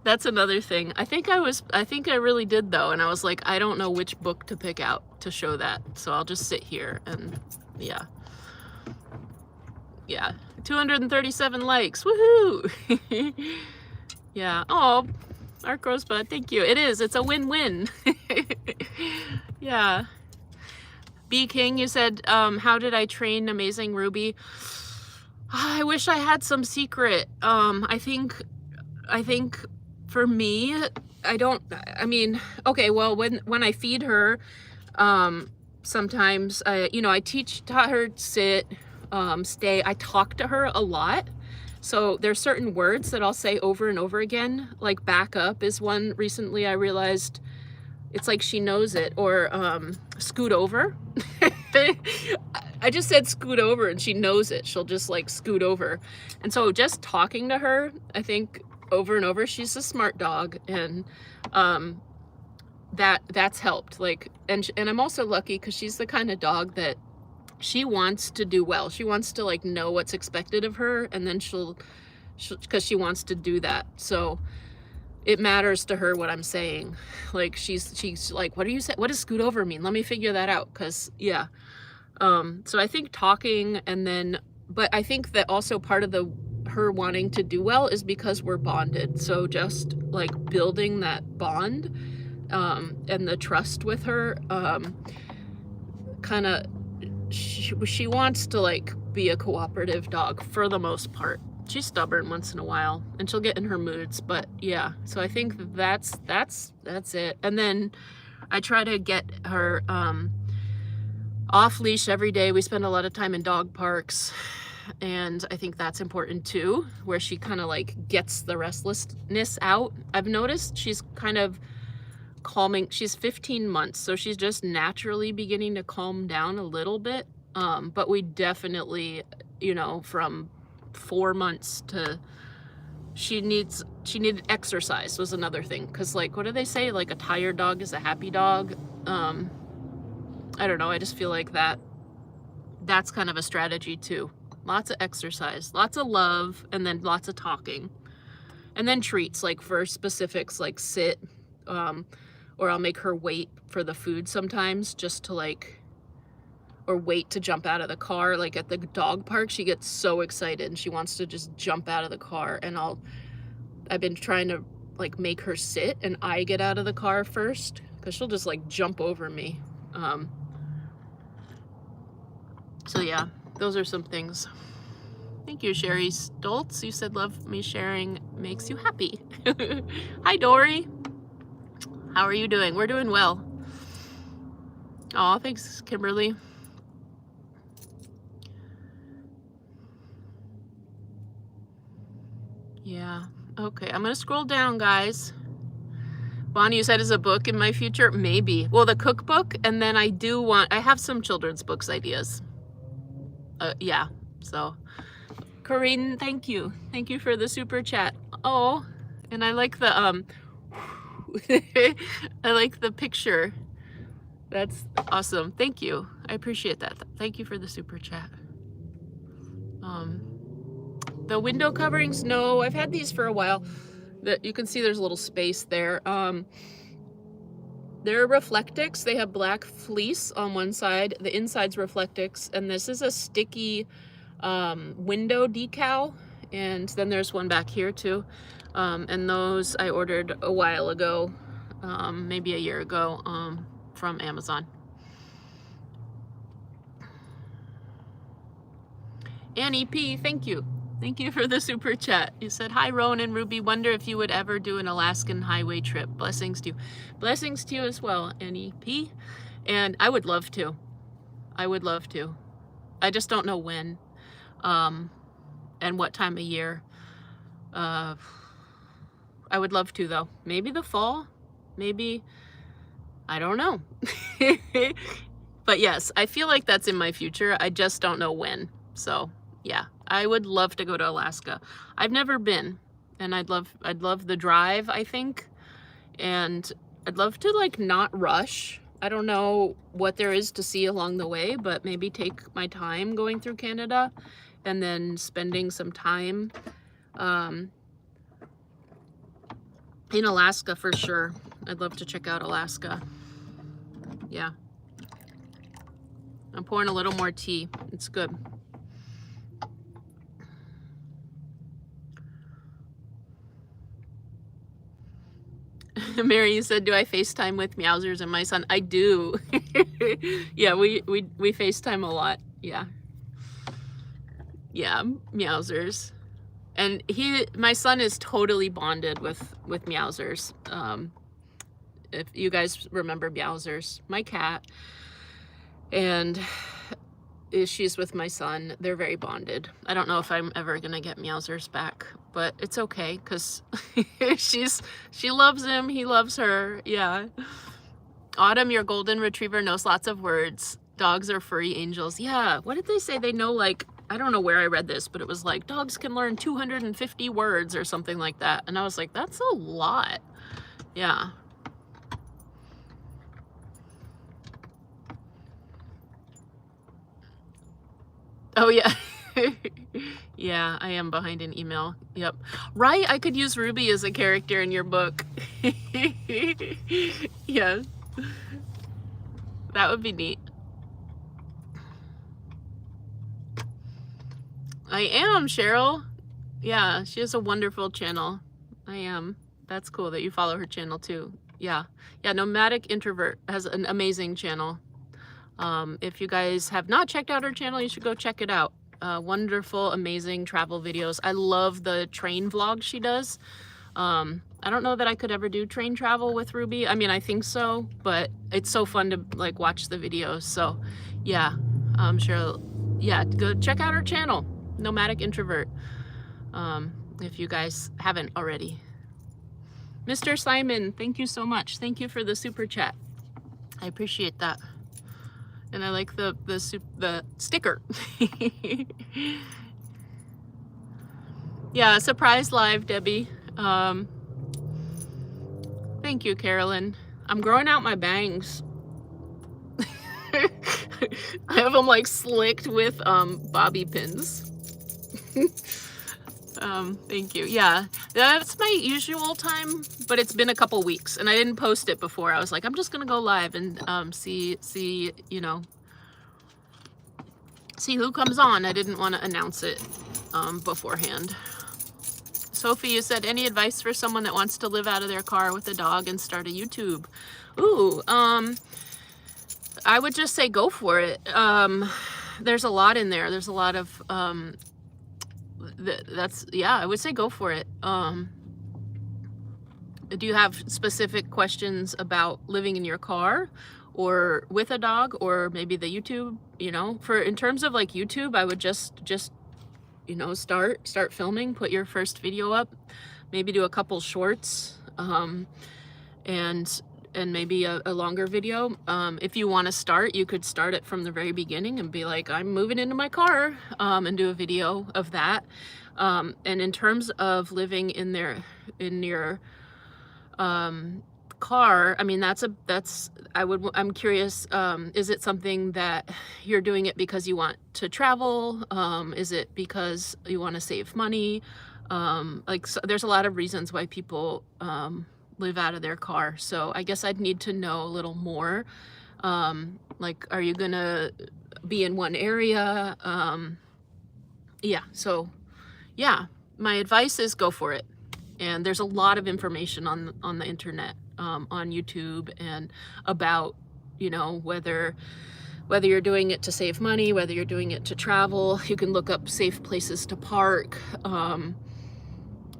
that's another thing. I think I really did though. And I was like, I don't know which book to pick out to show that. So I'll just sit here and yeah. Yeah. 237 likes. Woohoo. Yeah. Oh, Art Rosebud, thank you. It is. It's a win-win. Yeah. B King, you said, how did I train Amazing Ruby? I wish I had some secret. I think for me, I mean, okay, well, when I feed her, sometimes I taught her to sit, stay. I talk to her a lot. So there's certain words that I'll say over and over again, like back up is one recently I realized. It's like she knows it. Or scoot over. I just said scoot over and she knows it. She'll just like scoot over. And so just talking to her, I think over and over, she's a smart dog, and that's helped. Like, and I'm also lucky because she's the kind of dog that she wants to do well. She wants to like know what's expected of her, and then she'll because she wants to do that. So it matters to her what I'm saying. Like she's like, what do you say? What does scoot over mean? Let me figure that out. Cause yeah. So I think talking, and then, but I think that also part of her wanting to do well is because we're bonded. So just like building that bond, and the trust with her, kind of, she wants to like be a cooperative dog for the most part. She's stubborn once in a while, and she'll get in her moods, but yeah. So I think that's it. And then I try to get her off leash every day. We spend a lot of time in dog parks, and I think that's important too, where she kind of like gets the restlessness out. I've noticed she's kind of calming. She's 15 months, so she's just naturally beginning to calm down a little bit. But we definitely, you know, from 4 months to she needed exercise was another thing. Cause like, what do they say? Like a tired dog is a happy dog. I don't know. I just feel like that's kind of a strategy too. Lots of exercise, lots of love, and then lots of talking. And then treats, like for specifics, like sit, or I'll make her wait for the food sometimes just to like, or wait to jump out of the car. Like at the dog park, she gets so excited and she wants to just jump out of the car. And I've been trying to like make her sit and I get out of the car first because she'll just like jump over me. So yeah, those are some things. Thank you, Sherry Stoltz. You said love me sharing makes you happy. Hi, Dory. How are you doing? We're doing well. Oh, thanks, Kimberly. Yeah. Okay, I'm gonna scroll down, guys. Bonnie, you said is a book in my future? Maybe. Well, the cookbook, and then I have some children's books ideas. Yeah, so. Corinne, thank you. Thank you for the super chat. Oh, and I like the, I like the picture. That's awesome. Thank you. I appreciate that. Thank you for the super chat. The window coverings, no, I've had these for a while. That you can see there's a little space there. They're Reflectix. They have black fleece on one side. The inside's Reflectix, and this is a sticky window decal. And then there's one back here too. And those I ordered a while ago, maybe a year ago, from Amazon. Annie P, thank you. Thank you for the super chat. You said, hi, Rowan and Ruby. Wonder if you would ever do an Alaskan highway trip. Blessings to you. Blessings to you as well, Annie P. And I would love to. I would love to. I just don't know when, and what time of year. I would love to, though. Maybe the fall. Maybe, I don't know. But yes, I feel like that's in my future. I just don't know when. So yeah, I would love to go to Alaska. I've never been, and I'd love the drive, I think. And I'd love to like not rush. I don't know what there is to see along the way, but maybe take my time going through Canada and then spending some time in Alaska for sure. I'd love to check out Alaska. Yeah. I'm pouring a little more tea. It's good. Mary, you said, do I FaceTime with Meowsers and my son? I do. Yeah, we FaceTime a lot. Yeah. Yeah, Meowsers. And my son is totally bonded with Meowsers. If you guys remember Meowsers, my cat, and she's with my son. They're very bonded. I don't know if I'm ever gonna get Meowsers back, but it's okay because she loves him. He loves her. Yeah. Autumn, your golden retriever knows lots of words. Dogs are furry angels. Yeah. What did they say? They know, like, I don't know where I read this, but it was like dogs can learn 250 words or something like that. And I was like, that's a lot. Yeah. Oh, yeah. Yeah, I am behind an email. Yep. Right? I could use Ruby as a character in your book. Yeah. That would be neat. I am, Cheryl. Yeah, she has a wonderful channel. I am. That's cool that you follow her channel too. Yeah. Yeah, Nomadic Introvert has an amazing channel. If you guys have not checked out her channel, you should go check it out. Wonderful, amazing travel videos. I love the train vlogs she does. I don't know that I could ever do train travel with Ruby. I mean, I think so, but it's so fun to like watch the videos. So yeah, I'm sure. Yeah, go check out her channel, Nomadic Introvert, if you guys haven't already. Mr. Simon, thank you so much. Thank you for the super chat. I appreciate that. And I like the sticker. Yeah, surprise live, Debbie. Thank you, Carolyn. I'm growing out my bangs. I have them like slicked with bobby pins. Thank you. Yeah, that's my usual time, but it's been a couple weeks and I didn't post it before. I was like, I'm just gonna go live and see who comes on. I didn't want to announce it beforehand. Sophie, you said, any advice for someone that wants to live out of their car with a dog and start a YouTube? Ooh, I would just say go for it. There's a lot in there. There's a lot of, I would say go for it. Do you have specific questions about living in your car or with a dog, or maybe the YouTube, in terms of like YouTube, I would just start filming, put your first video up, maybe do a couple shorts, and maybe a longer video. If you want to start, you could start it from the very beginning and be like, I'm moving into my car, and do a video of that. And in terms of living in your car, I mean, I'm curious, is it something that you're doing it because you want to travel? Is it because you want to save money? There's a lot of reasons why people live out of their car. So I guess I'd need to know a little more. Like, are you gonna be in one area? Yeah, my advice is go for it. And there's a lot of information on the internet, on YouTube, and about, whether you're doing it to save money, whether you're doing it to travel. You can look up safe places to park.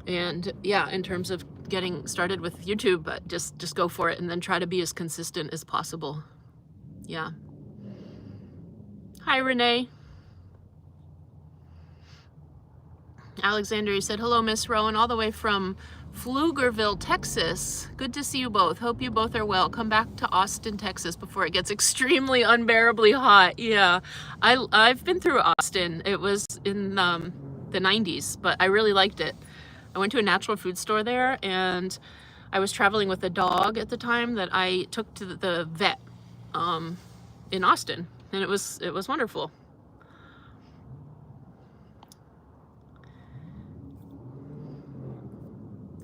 And yeah, in terms of getting started with YouTube, but just go for it and then try to be as consistent as possible. Yeah. Hi, Renee. Alexander, you said, hello, Miss Rowan, all the way from Pflugerville, Texas. Good to see you both. Hope you both are well. Come back to Austin, Texas before it gets extremely unbearably hot. Yeah, I've been through Austin. It was in the 90s, but I really liked it. I went to a natural food store there, and I was traveling with a dog at the time that I took to the vet in Austin, and it was wonderful.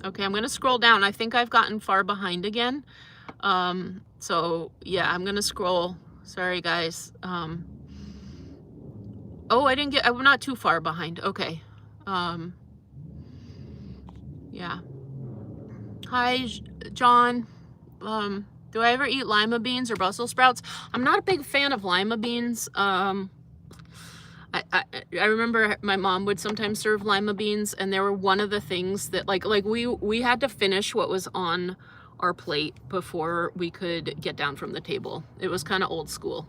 Okay, I'm gonna scroll down. I think I've gotten far behind again. So yeah, I'm gonna scroll. Sorry, guys. Oh, I'm not too far behind. Okay. Yeah. Hi, John. Do I ever eat lima beans or Brussels sprouts? I'm not a big fan of lima beans. I remember my mom would sometimes serve lima beans, and they were one of the things that like we had to finish what was on our plate before we could get down from the table. It was kind of old school.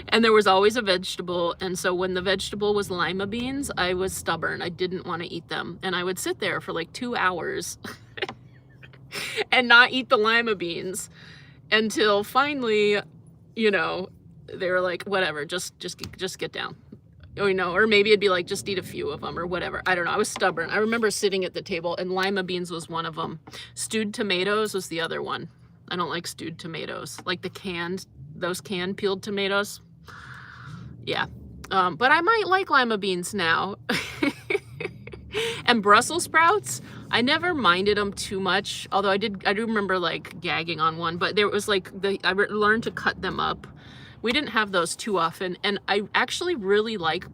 And there was always a vegetable, and so when the vegetable was lima beans, I was stubborn. I didn't want to eat them, and I would sit there for like 2 hours and not eat the lima beans until finally, they were like, whatever, just get down. Or maybe it'd be like, just eat a few of them or whatever. I don't know. I was stubborn. I remember sitting at the table, and lima beans was one of them. Stewed tomatoes was the other one. I don't like stewed tomatoes. Like those canned peeled tomatoes. Yeah. But I might like lima beans now. And Brussels sprouts, I never minded them too much. Although I do remember like gagging on one, but there was like, I learned to cut them up. We didn't have those too often, and I actually really like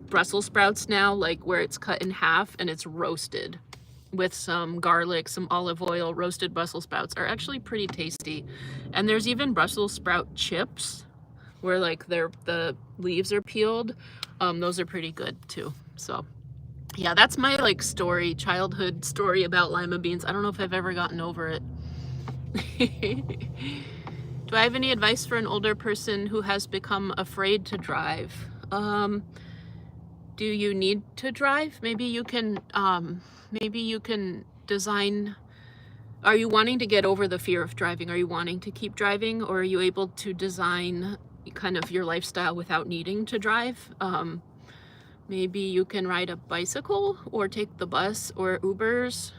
Brussels sprouts now, like where it's cut in half and it's roasted with some garlic, some olive oil. Roasted Brussels sprouts are actually pretty tasty. And there's even Brussels sprout chips where like the leaves are peeled. Those are pretty good too. So yeah, that's my like childhood story about lima beans. I don't know if I've ever gotten over it. Do I have any advice for an older person who has become afraid to drive? Do you need to drive? Maybe you can design. Are you wanting to get over the fear of driving? Are you wanting to keep driving, or are you able to design kind of your lifestyle without needing to drive. Maybe you can ride a bicycle or take the bus or Ubers.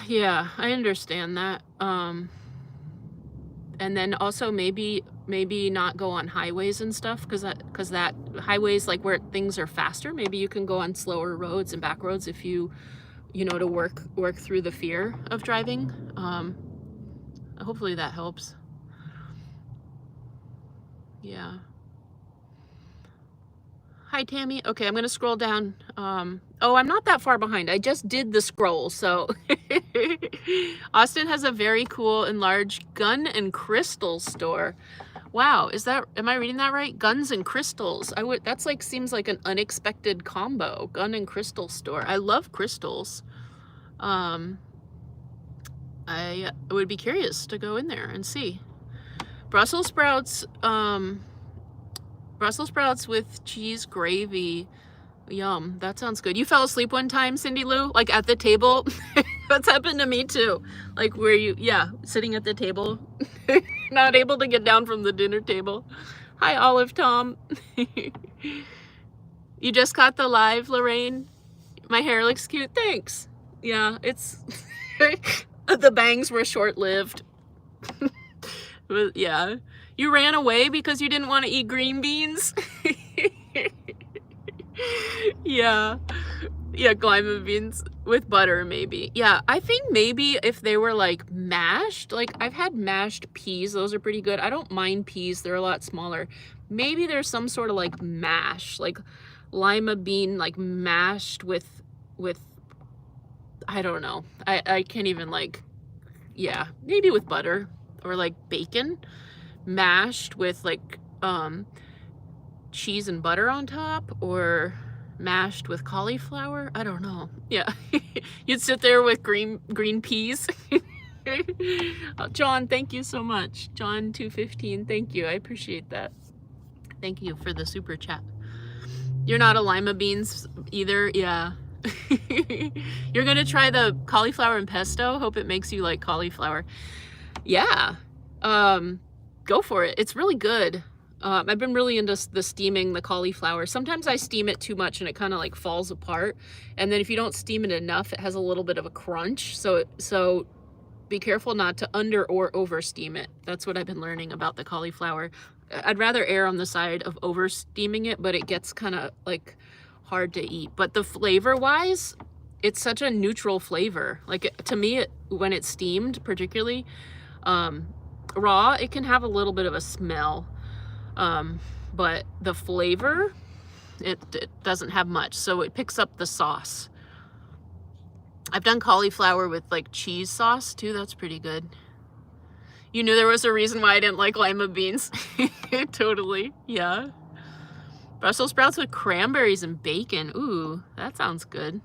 Yeah, I understand that. And then also maybe not go on highways and stuff, because that highways, like where things are faster, maybe you can go on slower roads and back roads if you know, to work through the fear of driving. Hopefully that helps. Yeah. Hi, Tammy. Okay, I'm going to scroll down. Oh, I'm not that far behind. I just did the scroll, so. Austin has a very cool and large gun and crystal store. Wow, am I reading that right? Guns and crystals. That's like, seems like an unexpected combo. Gun and crystal store. I love crystals. I would be curious to go in there and see. Brussels sprouts, with cheese gravy. Yum, that sounds good. You fell asleep one time, Cindy Lou, like at the table? That's happened to me too. Like where sitting at the table, not able to get down from the dinner table. Hi, Olive Tom. You just caught the live, Lorraine? My hair looks cute, thanks. Yeah, it's, the bangs were short-lived. But yeah. You ran away because you didn't want to eat green beans? Yeah. Yeah, lima beans with butter, maybe. Yeah, I think maybe if they were like mashed, like I've had mashed peas, those are pretty good. I don't mind peas, they're a lot smaller. Maybe there's some sort of like mash, like lima bean, like mashed with I don't know. I can't even like, yeah, maybe with butter or like bacon. Mashed with like cheese and butter on top, or mashed with cauliflower. I don't know. Yeah. You'd sit there with green peas. John, thank you so much. John 215, thank you. I appreciate that. Thank you for the super chat. You're not a lima beans either. Yeah. You're gonna try the cauliflower and pesto. Hope it makes you like cauliflower. Yeah. Go for it. It's really good. I've been really into the steaming the cauliflower. Sometimes I steam it too much and it kind of like falls apart. And then if you don't steam it enough, it has a little bit of a crunch. So be careful not to under or over steam it. That's what I've been learning about the cauliflower. I'd rather err on the side of over steaming it, but it gets kind of like hard to eat. But the flavor wise, it's such a neutral flavor. Like to me, when it's steamed particularly, raw, it can have a little bit of a smell, but the flavor, it doesn't have much, so it picks up the sauce. I've done cauliflower with like cheese sauce too. That's pretty good. You knew there was a reason why I didn't like lima beans. Totally. Yeah. Brussels sprouts with cranberries and bacon. Ooh, that sounds good.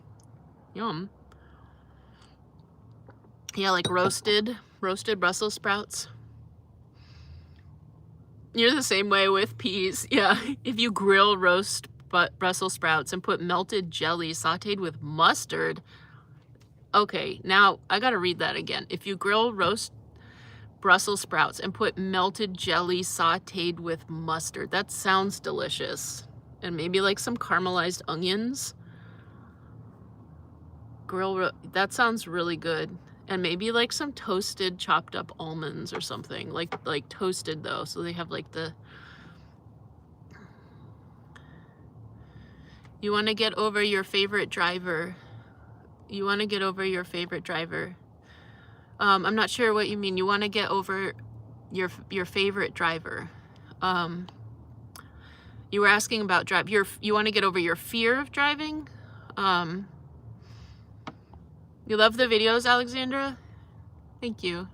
Yum. Yeah, like roasted Brussels sprouts. You're the same way with peas. Yeah, if you grill roast Brussels sprouts and put melted jelly sauteed with mustard. Okay, now I gotta read that again. If you grill roast Brussels sprouts and put melted jelly sauteed with mustard. That sounds delicious. And maybe like some caramelized onions. That sounds really good. And maybe like some toasted chopped up almonds or something, like toasted though, so they have like the. You want to get over your favorite driver. You want to get over your favorite driver. I'm not sure what you mean. You want to get over your favorite driver. You were asking about drive. You want to get over your fear of driving. You love the videos, Alexandra? Thank you.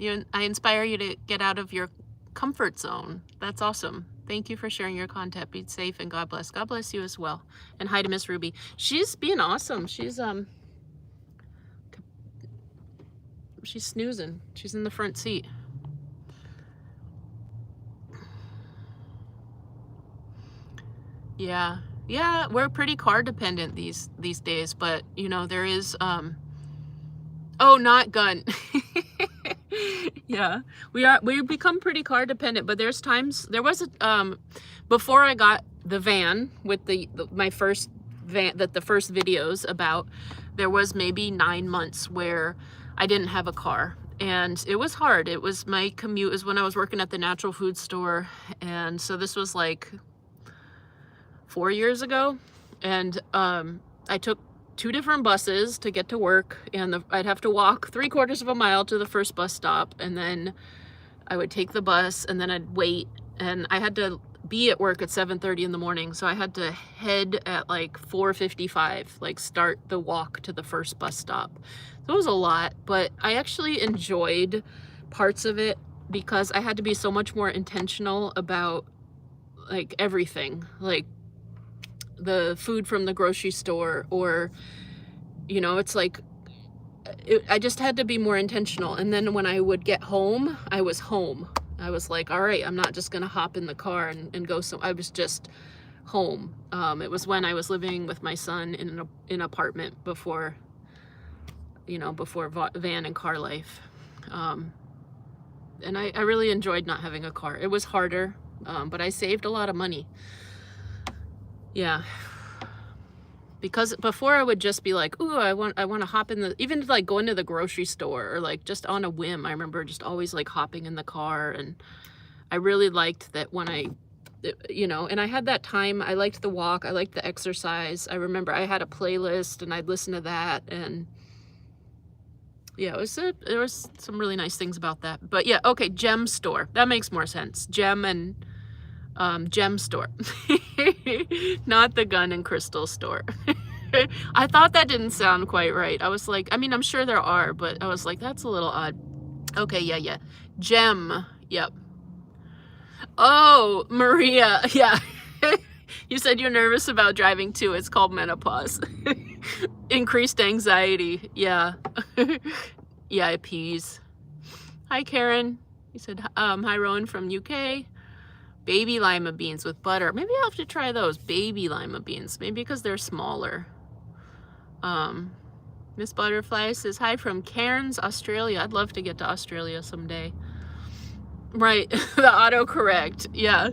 I inspire you to get out of your comfort zone. That's awesome. Thank you for sharing your content. Be safe and God bless. God bless you as well. And hi to Miss Ruby. She's being awesome. She's snoozing. She's in the front seat. Yeah. Yeah, we're pretty car dependent these days, but you know, there is oh, not gun. Yeah, we become pretty car dependent, but there's times there was a before I got the van with my first van that the first videos about, there was maybe 9 months where I didn't have a car, and it was hard. It was my commute is when I was working at the natural food store, and so this was like 4 years ago, and I took 2 different buses to get to work, and I'd have to walk 3/4 of a mile to the first bus stop, and then I would take the bus, and then I'd wait, and I had to be at work at 7:30 in the morning, so I had to head at like 4:55, like start the walk to the first bus stop. So it was a lot, but I actually enjoyed parts of it because I had to be so much more intentional about like everything, like the food from the grocery store, or it's like I just had to be more intentional. And then when I would get home, I was home. I was like, all right, I'm not just gonna hop in the car and go. So I was just home. It was when I was living with my son in an apartment before van and car life, and I really enjoyed not having a car. It was harder, but I saved a lot of money. Yeah, because before I would just be like, ooh, I want to hop in even like going to the grocery store, or like just on a whim. I remember just always like hopping in the car, and I really liked that when and I had that time. I liked the walk, I liked the exercise. I remember I had a playlist and I'd listen to that, and yeah, there was some really nice things about that. But yeah, okay, gem store. That makes more sense. Gem and gem store. Not the gun and crystal store. I thought that didn't sound quite right. I was like, I mean, I'm sure there are, but I was like, that's a little odd. Okay, yeah. Gem. Yep. Oh, Maria. Yeah. You said you're nervous about driving too. It's called menopause. Increased anxiety. Yeah. Yeah, it pees. Hi, Karen. You said, hi, Rowan from UK. Baby lima beans with butter. Maybe I'll have to try those. Baby lima beans. Maybe because they're smaller. Miss Butterfly says, hi from Cairns, Australia. I'd love to get to Australia someday. Right. The autocorrect. Yeah.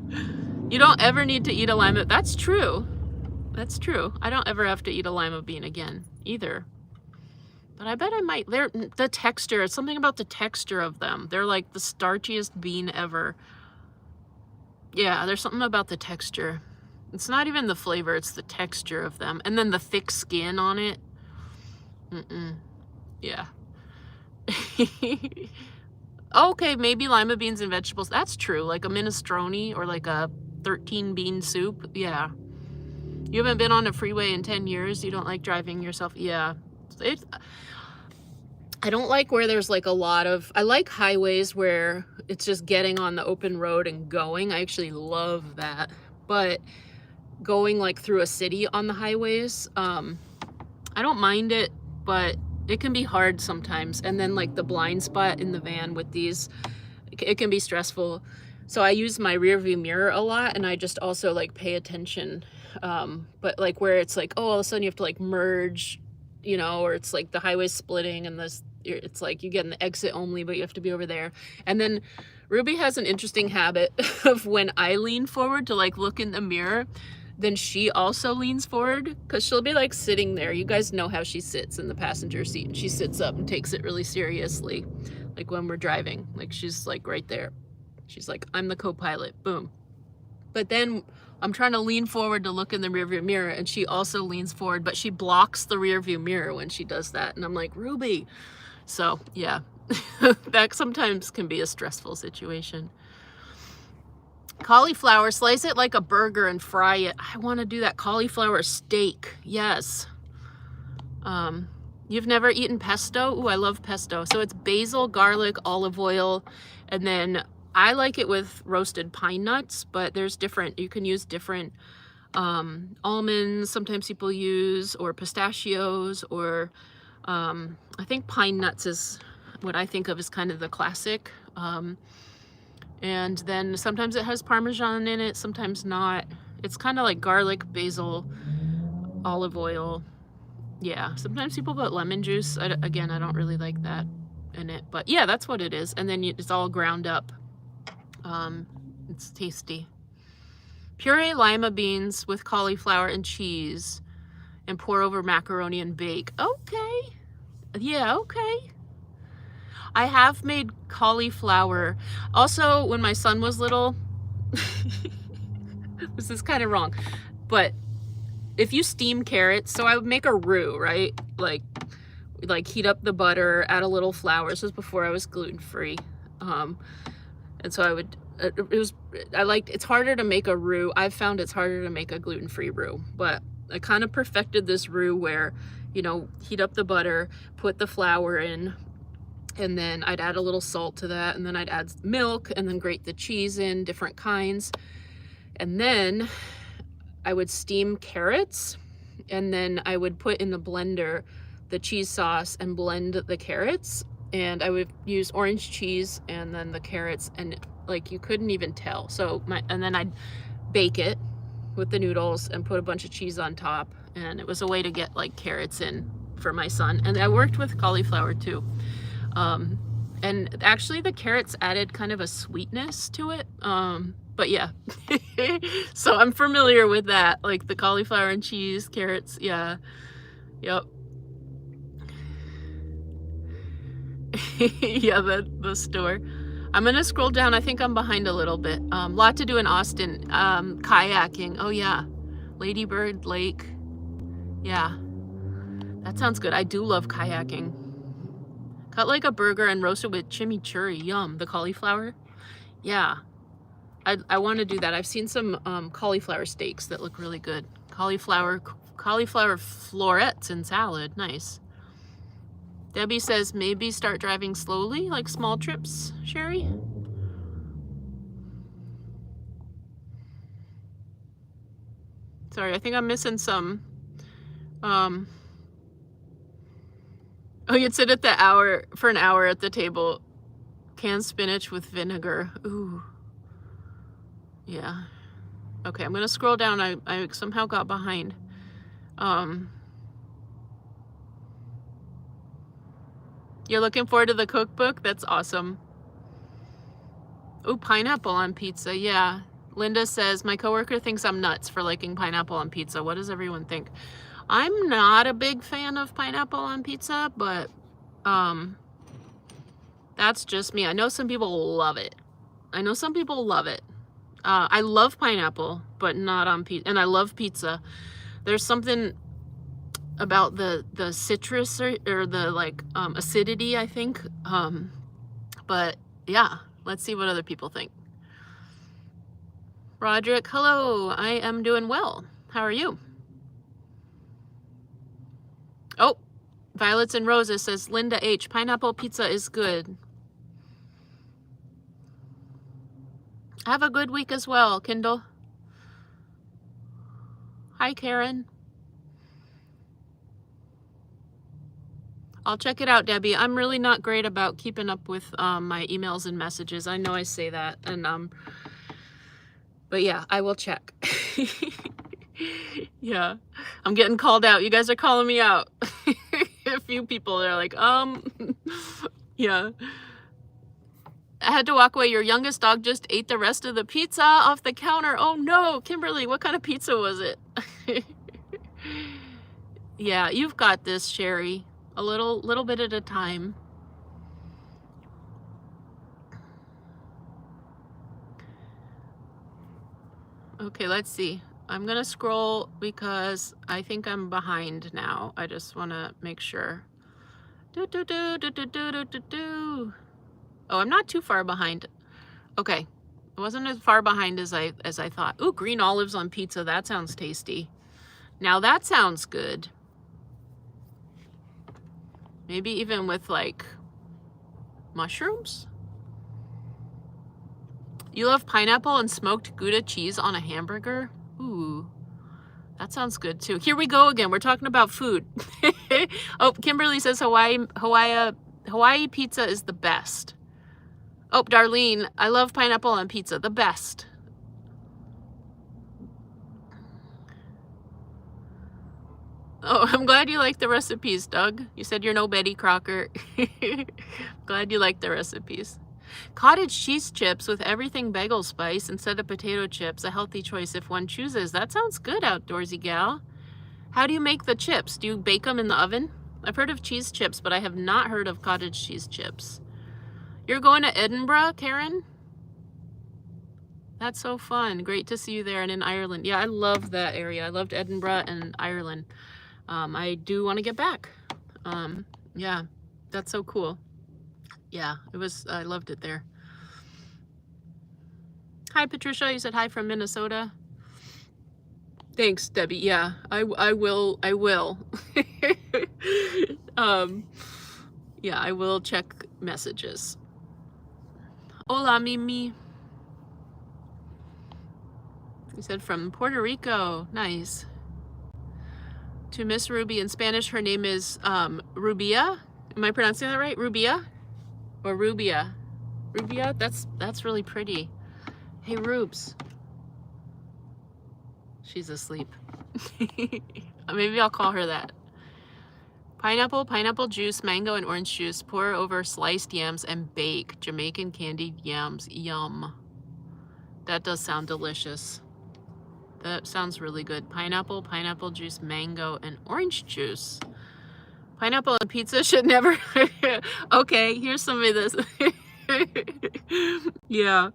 You don't ever need to eat a lima. That's true. That's true. I don't ever have to eat a lima bean again either. But I bet I might. The texture. It's something about the texture of them. They're like the starchiest bean ever. Yeah, there's something about the texture. It's not even the flavor, it's the texture of them. And then the thick skin on it. Yeah. Okay, maybe lima beans and vegetables. That's true. Like a minestrone or like a 13 bean soup. Yeah. You haven't been on a freeway in 10 years. You don't like driving yourself. Yeah. I don't like where there's like a lot of, I like highways where it's just getting on the open road and going. I actually love that. But going like through a city on the highways, I don't mind it, but it can be hard sometimes. And then like the blind spot in the van with these, it can be stressful. So I use my rear view mirror a lot, and I just also like pay attention. But like where it's like, oh, all of a sudden you have to like merge, or it's like the highway's splitting and it's like you get in the exit only, but you have to be over there. And then Ruby has an interesting habit of when I lean forward to like look in the mirror, then she also leans forward, because she'll be like sitting there. You guys know how she sits in the passenger seat, and she sits up and takes it really seriously. Like when we're driving, like she's like right there. She's like, I'm the co-pilot, boom. But then I'm trying to lean forward to look in the rearview mirror, and she also leans forward, but she blocks the rearview mirror when she does that. And I'm like, Ruby. So yeah, that sometimes can be a stressful situation. Cauliflower, slice it like a burger and fry it. I want to do that. Cauliflower steak. Yes. You've never eaten pesto? Ooh, I love pesto. So it's basil, garlic, olive oil, and then I like it with roasted pine nuts, but there's different, you can use different almonds, sometimes people use, or pistachios, or I think pine nuts is what I think of as kind of the classic. And then sometimes it has Parmesan in it, sometimes not. It's kind of like garlic, basil, olive oil. Yeah, sometimes people put lemon juice. Again, I don't really like that. in it. But yeah, that's what it is. And then it's all ground up. It's tasty. Puree lima beans with cauliflower and cheese and pour over macaroni and bake. Okay. Yeah, okay. I have made cauliflower. Also, when my son was little, this is kind of wrong, but if you steam carrots, so I would make a roux, right? Like heat up the butter, add a little flour. This was before I was gluten-free. And so I would, it's harder to make a roux. I've found it's harder to make a gluten-free roux, but I kind of perfected this roux where, you know, heat up the butter, put the flour in, and then I'd add a little salt to that, and then I'd add milk, and then grate the cheese in, different kinds. And then I would steam carrots, and then I would put in the blender the cheese sauce and blend the carrots, and I would use orange cheese and then the carrots, and like you couldn't even tell. So and then I'd bake it with the noodles and put a bunch of cheese on top, and it was a way to get like carrots in for my son. And I worked with cauliflower too. And actually the carrots added kind of a sweetness to it. But yeah, so I'm familiar with that, like the cauliflower and cheese, carrots. Yeah. Yep. Yeah, the store. I'm gonna scroll down. I think I'm behind a little bit. Lot to do in Austin. Kayaking. Oh yeah. Lady Bird Lake. Yeah. That sounds good. I do love kayaking. Cut like a burger and roasted with chimichurri. Yum. The cauliflower. Yeah. I want to do that. I've seen some cauliflower steaks that look really good. Cauliflower florets and salad. Nice. Debbie says maybe start driving slowly, like small trips, Sherry. Sorry, I think I'm missing some. Oh, you'd sit at for an hour at the table. Canned spinach with vinegar. Ooh. Yeah. Okay, I'm gonna scroll down. I somehow got behind. You're looking forward to the cookbook? That's awesome. Oh, pineapple on pizza. Yeah. Linda says, my coworker thinks I'm nuts for liking pineapple on pizza. What does everyone think? I'm not a big fan of pineapple on pizza, but that's just me. I know some people love it. I love pineapple, but not on pizza. And I love pizza. There's something about the citrus or the like acidity, I think. But yeah, let's see what other people think. Roderick, hello. I am doing well. How are you? Oh, Violets and Roses says, Linda H, pineapple pizza is good. Have a good week as well, Kindle. Hi, Karen. I'll check it out, Debbie. I'm really not great about keeping up with my emails and messages. I know I say that, and but yeah, I will check. Yeah, I'm getting called out. You guys are calling me out. A few people are like, yeah. I had to walk away. Your youngest dog just ate the rest of the pizza off the counter. Oh no, Kimberly, what kind of pizza was it? Yeah, you've got this, Sherry. A little bit at a time. Okay, let's see. I'm gonna scroll because I think I'm behind now. I just want to make sure. Oh, I'm not too far behind. Okay, I wasn't as far behind as I thought. Ooh, green olives on pizza. That sounds tasty. Now that sounds good. Maybe even with like mushrooms. You love pineapple and smoked Gouda cheese on a hamburger? Ooh, that sounds good too. Here we go again. We're talking about food. Oh, Kimberly says Hawaii pizza is the best. Oh, Darlene, I love pineapple on pizza. The best. Oh, I'm glad you like the recipes, Doug. You said you're no Betty Crocker. Glad you like the recipes. Cottage cheese chips with everything bagel spice instead of potato chips. A healthy choice if one chooses. That sounds good, outdoorsy gal. How do you make the chips? Do you bake them in the oven? I've heard of cheese chips, but I have not heard of cottage cheese chips. You're going to Edinburgh, Karen? That's so fun. Great to see you there and in Ireland. Yeah, I love that area. I loved Edinburgh and Ireland. I do want to get back. Yeah, that's so cool. Yeah, I loved it there. Hi, Patricia. You said hi from Minnesota. Thanks, Debbie. Yeah, I will. Yeah, I will check messages. Hola, Mimi. You said from Puerto Rico. Nice. To Miss Ruby in Spanish, her name is Rubia. Am I pronouncing that right? Rubia or Rubia? Rubia. That's really pretty. Hey, Rubes. She's asleep. Maybe I'll call her that. Pineapple, pineapple juice, mango, and orange juice. Pour over sliced yams and bake. Jamaican candied yams. Yum. That does sound delicious. That sounds really good. Pineapple, pineapple juice, mango, and orange juice. Pineapple and pizza should never... Okay, here's some of this. Yeah.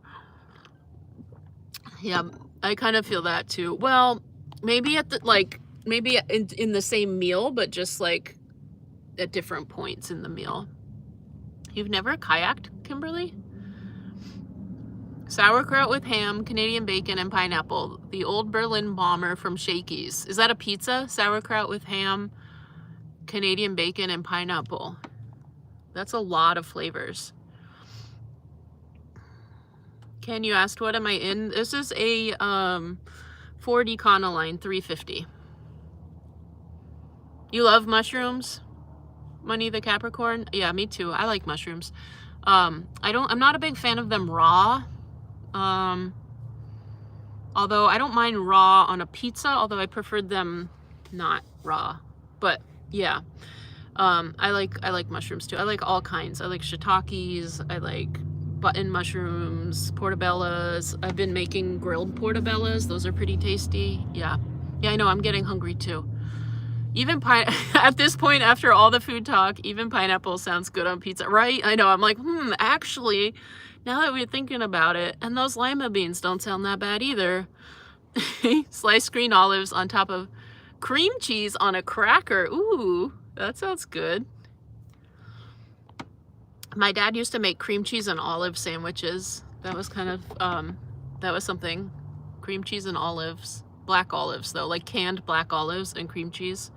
Yeah, I kind of feel that too. Well, maybe at the, like, maybe in the same meal, but just like at different points in the meal. You've never kayaked, Kimberly? Sauerkraut with ham, Canadian bacon, and pineapple. The Old Berlin Bomber from Shakey's. Is that a pizza? Sauerkraut with ham, Canadian bacon, and pineapple. That's a lot of flavors. Ken, you asked what am I in? This is a 4D Econoline 350. You love mushrooms? Money the Capricorn? Yeah, me too. I like mushrooms. I'm not a big fan of them raw. Although I don't mind raw on a pizza, although I preferred them not raw. But yeah, I like mushrooms too. I like all kinds. I like shiitakes. I like button mushrooms, portobellas. I've been making grilled portobellas. Those are pretty tasty. Yeah, I know. I'm getting hungry too. Even at this point, after all the food talk, even pineapple sounds good on pizza, right? I know. I'm like, actually, now that we're thinking about it, and those lima beans don't sound that bad either. Sliced green olives on top of cream cheese on a cracker. Ooh, that sounds good. My dad used to make cream cheese and olive sandwiches. That was kind of, that was something. Cream cheese and olives. Black olives, though, like canned black olives and cream cheese.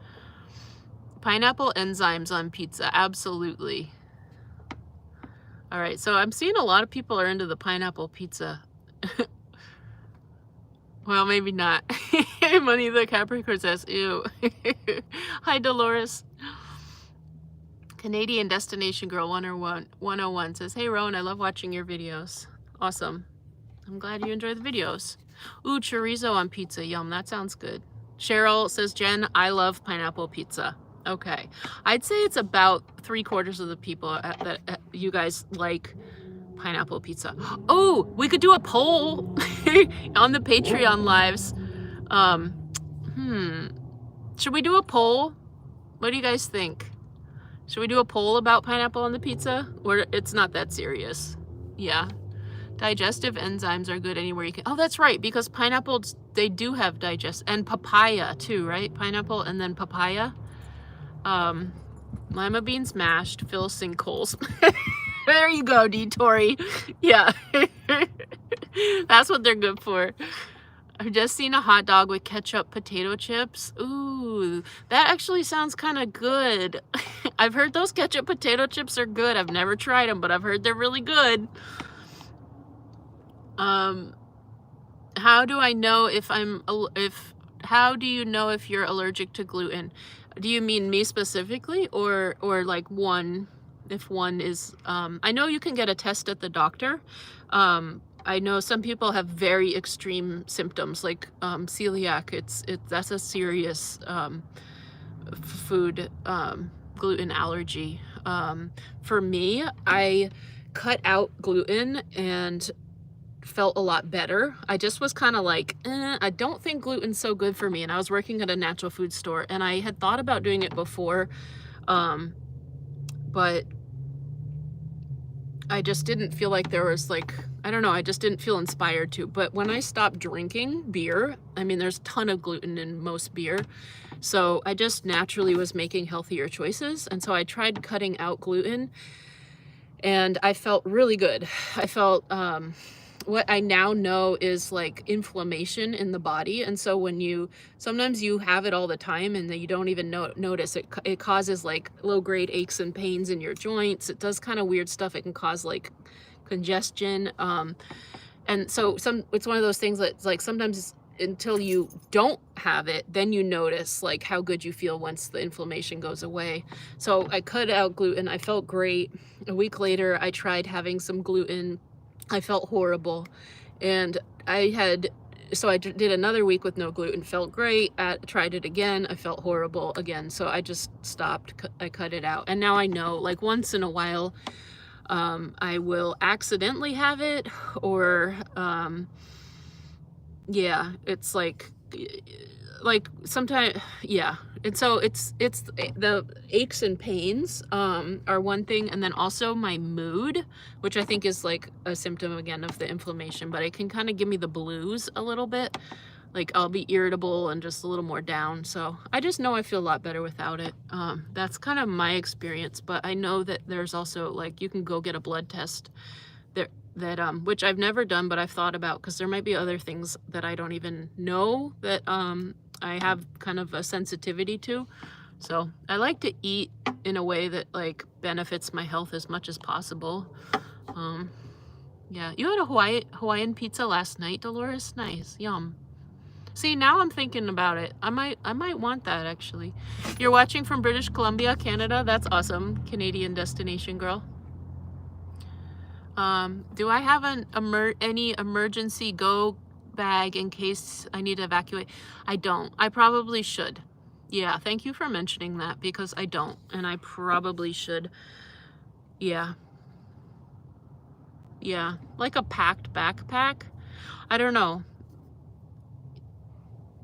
Pineapple enzymes on pizza, absolutely. All right, so I'm seeing a lot of people are into the pineapple pizza. Well, maybe not. Money the Capricorn says, ew. Hi, Dolores. Canadian Destination Girl 101 says, hey, Rowan, I love watching your videos. Awesome. I'm glad you enjoy the videos. Ooh, chorizo on pizza. Yum, that sounds good. Cheryl says, Jen, I love pineapple pizza. Okay. I'd say it's about 3/4 of the people that you guys like pineapple pizza. Oh, we could do a poll on the Patreon lives. Should we do a poll? What do you guys think? Should we do a poll about pineapple on the pizza? Or it's not that serious? Yeah. Digestive enzymes are good anywhere you can. Oh, that's right, because pineapples, they do have and papaya too, right? Pineapple and then papaya. Lima beans mashed, fill sinkholes. There you go, Tori. Yeah. That's what they're good for. I've just seen a hot dog with ketchup potato chips. Ooh, that actually sounds kind of good. I've heard those ketchup potato chips are good. I've never tried them, but I've heard they're really good. How do I know how do you know if you're allergic to gluten? Do you mean me specifically or like if one is, I know you can get a test at the doctor. I know some people have very extreme symptoms like celiac. That's a serious food gluten allergy. For me, I cut out gluten and felt a lot better. I just was kind of like, I don't think gluten's so good for me. And I was working at a natural food store, and I had thought about doing it before, but I just didn't feel like there was like, I don't know, I just didn't feel inspired to. But when I stopped drinking beer, I mean, there's a ton of gluten in most beer. So I just naturally was making healthier choices. And so I tried cutting out gluten, and I felt really good. I felt, what I now know is like inflammation in the body. And so when sometimes you have it all the time and you don't even notice it, it causes like low grade aches and pains in your joints. It does kind of weird stuff. It can cause like congestion. And so it's one of those things that's like sometimes until you don't have it, then you notice like how good you feel once the inflammation goes away. So I cut out gluten. I felt great. A week later, I tried having some gluten. I felt horrible. And so I did another week with no gluten, felt great. Tried it again. I felt horrible again. So I just stopped. I cut it out. And now I know, like once in a while, I will accidentally have it, or, yeah, it's like sometimes, yeah. And so it's the aches and pains are one thing, and then also my mood, which I think is like a symptom again of the inflammation, but it can kind of give me the blues a little bit. Like I'll be irritable and just a little more down. So I just know I feel a lot better without it. That's kind of my experience, but I know that there's also like, you can go get a blood test there that which I've never done, but I've thought about, because there might be other things that I don't even know that I have kind of a sensitivity to. So I like to eat in a way that like benefits my health as much as possible. Yeah, you had a Hawaiian pizza last night, Dolores? Nice, yum. See, now I'm thinking about it. I might want that actually. You're watching from British Columbia, Canada? That's awesome. Canadian destination girl. Do I have any emergency go bag in case I need to evacuate? I don't. I probably should. Yeah, thank you for mentioning that, because I don't, and I probably should. Yeah. Yeah, like a packed backpack. I don't know.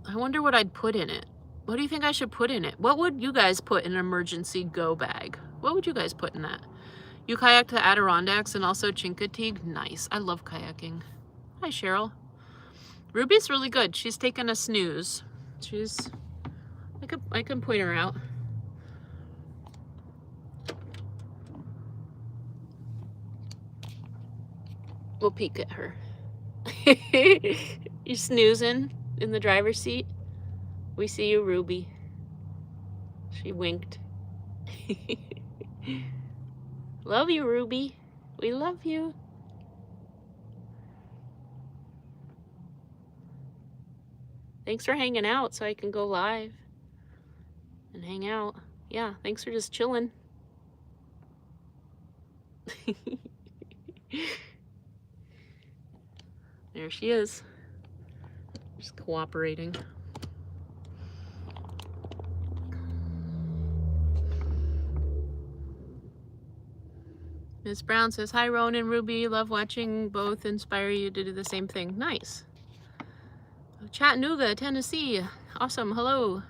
I wonder what I'd put in it. What do you think I should put in it? What would you guys put in an emergency go bag? What would you guys put in that? You kayak to the Adirondacks and also Chincoteague? Nice. I love kayaking. Hi, Cheryl. Ruby's really good. She's taken a snooze. I can point her out. We'll peek at her. You snoozing in the driver's seat? We see you, Ruby. She winked. Love you, Ruby. We love you. Thanks for hanging out so I can go live and hang out. Yeah, thanks for just chilling. There she is. Just cooperating. Miss Brown says, hi, Rowan and Ruby. Love watching both inspire you to do the same thing. Nice. Chattanooga, Tennessee. Awesome. Hello.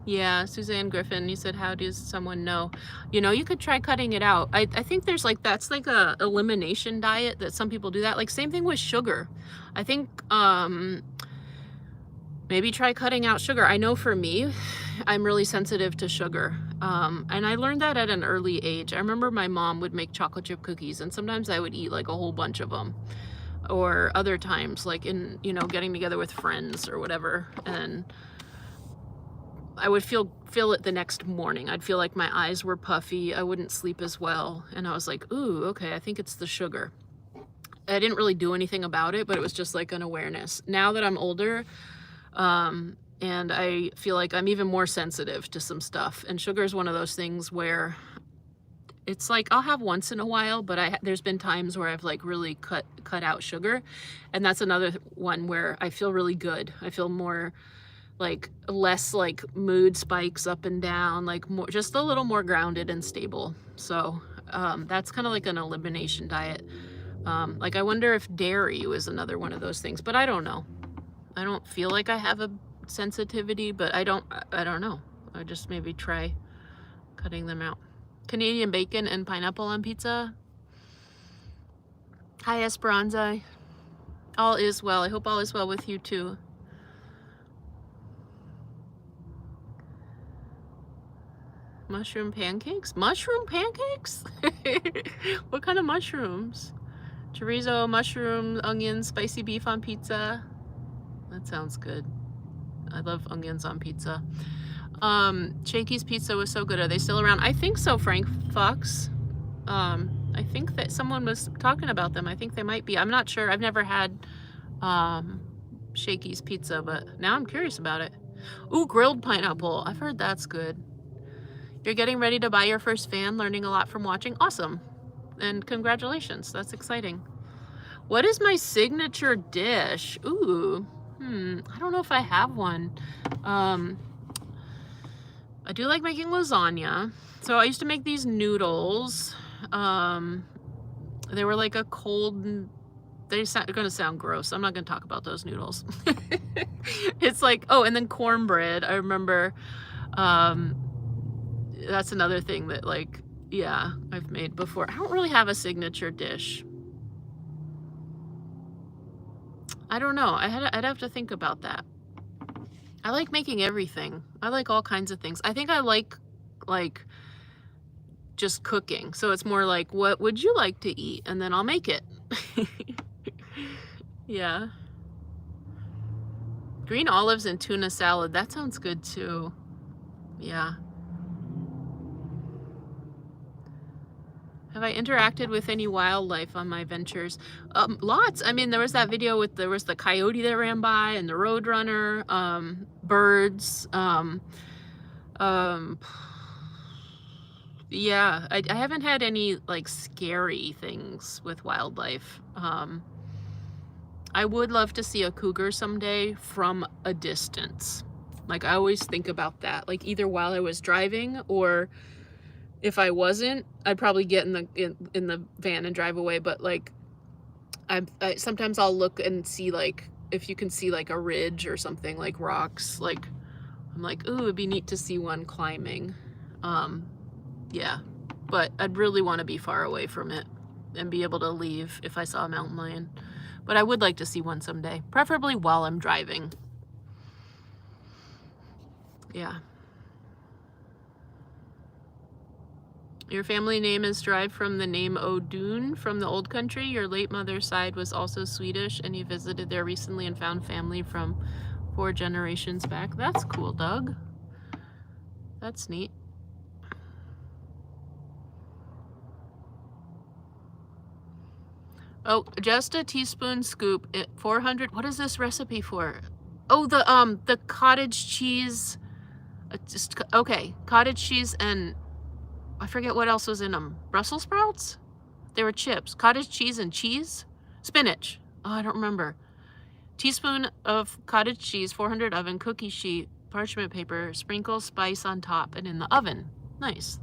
Yeah, Suzanne Griffin, you said, how does someone know? You know, you could try cutting it out. I think there's like, that's like a elimination diet that some people do that. Like same thing with sugar. I think maybe try cutting out sugar. I know for me, I'm really sensitive to sugar. And I learned that at an early age. I remember my mom would make chocolate chip cookies, and sometimes I would eat like a whole bunch of them. Or other times, like in, you know, getting together with friends or whatever, and I would feel it the next morning. I'd feel like my eyes were puffy. I wouldn't sleep as well. And I was like, ooh, okay, I think it's the sugar. I didn't really do anything about it, but it was just like an awareness. Now that I'm older, and I feel like I'm even more sensitive to some stuff. And sugar is one of those things where it's like I'll have once in a while, but there's been times where I've like really cut out sugar. And that's another one where I feel really good. I feel more like less like mood spikes up and down, like more, just a little more grounded and stable. So that's kind of like an elimination diet. Like I wonder if dairy was another one of those things, but I don't know. I don't feel like I have a sensitivity, but I don't know. I just maybe try cutting them out. Canadian bacon and pineapple on pizza. Hi Esperanza. All is well. I hope all is well with you too. Mushroom pancakes? Mushroom pancakes? What kind of mushrooms? Chorizo, mushroom, onions, spicy beef on pizza. That sounds good. I love onions on pizza. Shakey's Pizza was so good. Are they still around? I think so, Frank Fox. I think that someone was talking about them. I think they might be. I'm not sure. I've never had Shakey's Pizza, but now I'm curious about it. Ooh, grilled pineapple. I've heard that's good. You're getting ready to buy your first van, learning a lot from watching. Awesome. And congratulations. That's exciting. What is my signature dish? Ooh, I don't know if I have one. I do like making lasagna. So I used to make these noodles. They were like a cold, they're going to sound gross. I'm not going to talk about those noodles. It's like, oh, and then cornbread. I remember, that's another thing that like, yeah, I've made before. I don't really have a signature dish. I don't know. I'd have to think about that. I like making everything. I like all kinds of things. I think I like just cooking. So it's more like, what would you like to eat? And then I'll make it. Yeah. Green olives and tuna salad. That sounds good too. Yeah. Have I interacted with any wildlife on my ventures? Lots. I mean, there was that video with, there was the coyote that ran by and the roadrunner, birds. Yeah, I haven't had any like scary things with wildlife. I would love to see a cougar someday from a distance. Like I always think about that, like either while I was driving or if I wasn't, I'd probably get in the van and drive away. But like, I sometimes I'll look and see like if you can see like a ridge or something, like rocks. Like I'm like, ooh, it'd be neat to see one climbing. Yeah, but I'd really want to be far away from it and be able to leave if I saw a mountain lion. But I would like to see one someday, preferably while I'm driving. Yeah. Your family name is derived from the name Odun from the old country. Your late mother's side was also Swedish, and you visited there recently and found family from 4 generations back. That's cool, Doug. That's neat. Oh, just a teaspoon scoop at 400. What is this recipe for? Oh, the cottage cheese. Just okay, cottage cheese and I forget what else was in them. Brussels sprouts? They were chips. Cottage cheese and cheese? Spinach. Oh, I don't remember. Teaspoon of cottage cheese, 400 oven, cookie sheet, parchment paper, sprinkle spice on top, and in the oven. Nice.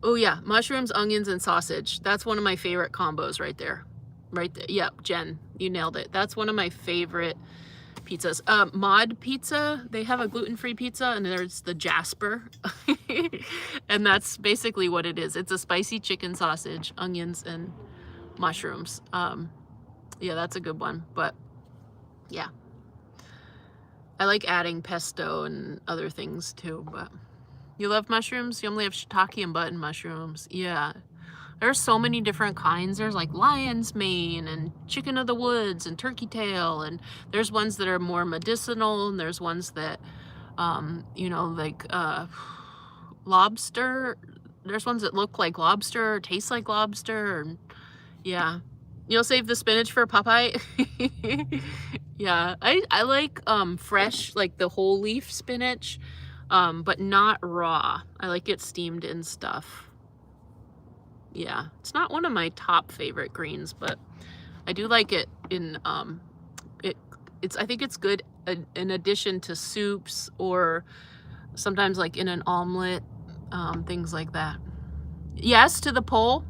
Oh yeah, mushrooms, onions, and sausage. That's one of my favorite combos right there. Right there. Yep, Jen, you nailed it. That's one of my favorite pizzas. Mod Pizza, they have a gluten-free pizza, and there's the Jasper. And that's basically what it is. It's a spicy chicken sausage, onions, and mushrooms. Yeah, that's a good one. But yeah, I like adding pesto and other things too. But you love mushrooms? You only have shiitake and button mushrooms. Yeah. There's so many different kinds. There's like lion's mane and chicken of the woods and turkey tail. And there's ones that are more medicinal. And there's ones that, you know, like lobster. There's ones that look like lobster or taste like lobster. And yeah. You'll save the spinach for Popeye? Yeah. I like fresh, like the whole leaf spinach, but not raw. I like it steamed in stuff. Yeah, it's not one of my top favorite greens, but I do like it in, I think it's good in addition to soups, or sometimes like in an omelet, things like that. Yes to the poll.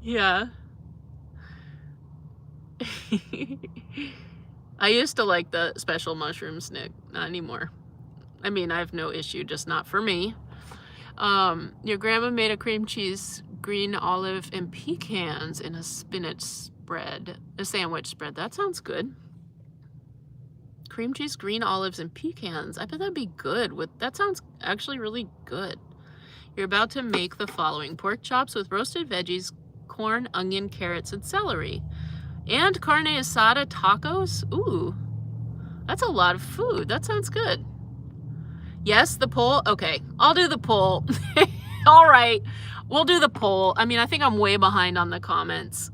Yeah. I used to like the special mushrooms, Nick. Not anymore. I mean, I have no issue, just not for me. Your grandma made a cream cheese, green olive, and pecans in a spinach spread, a sandwich spread. That sounds good. Cream cheese, green olives, and pecans. I bet that'd be good. That sounds actually really good. You're about to make the following: pork chops with roasted veggies, corn, onion, carrots, and celery. And carne asada tacos? Ooh, that's a lot of food. That sounds good. Yes, the poll? Okay, I'll do the poll. All right, we'll do the poll. I mean, I think I'm way behind on the comments.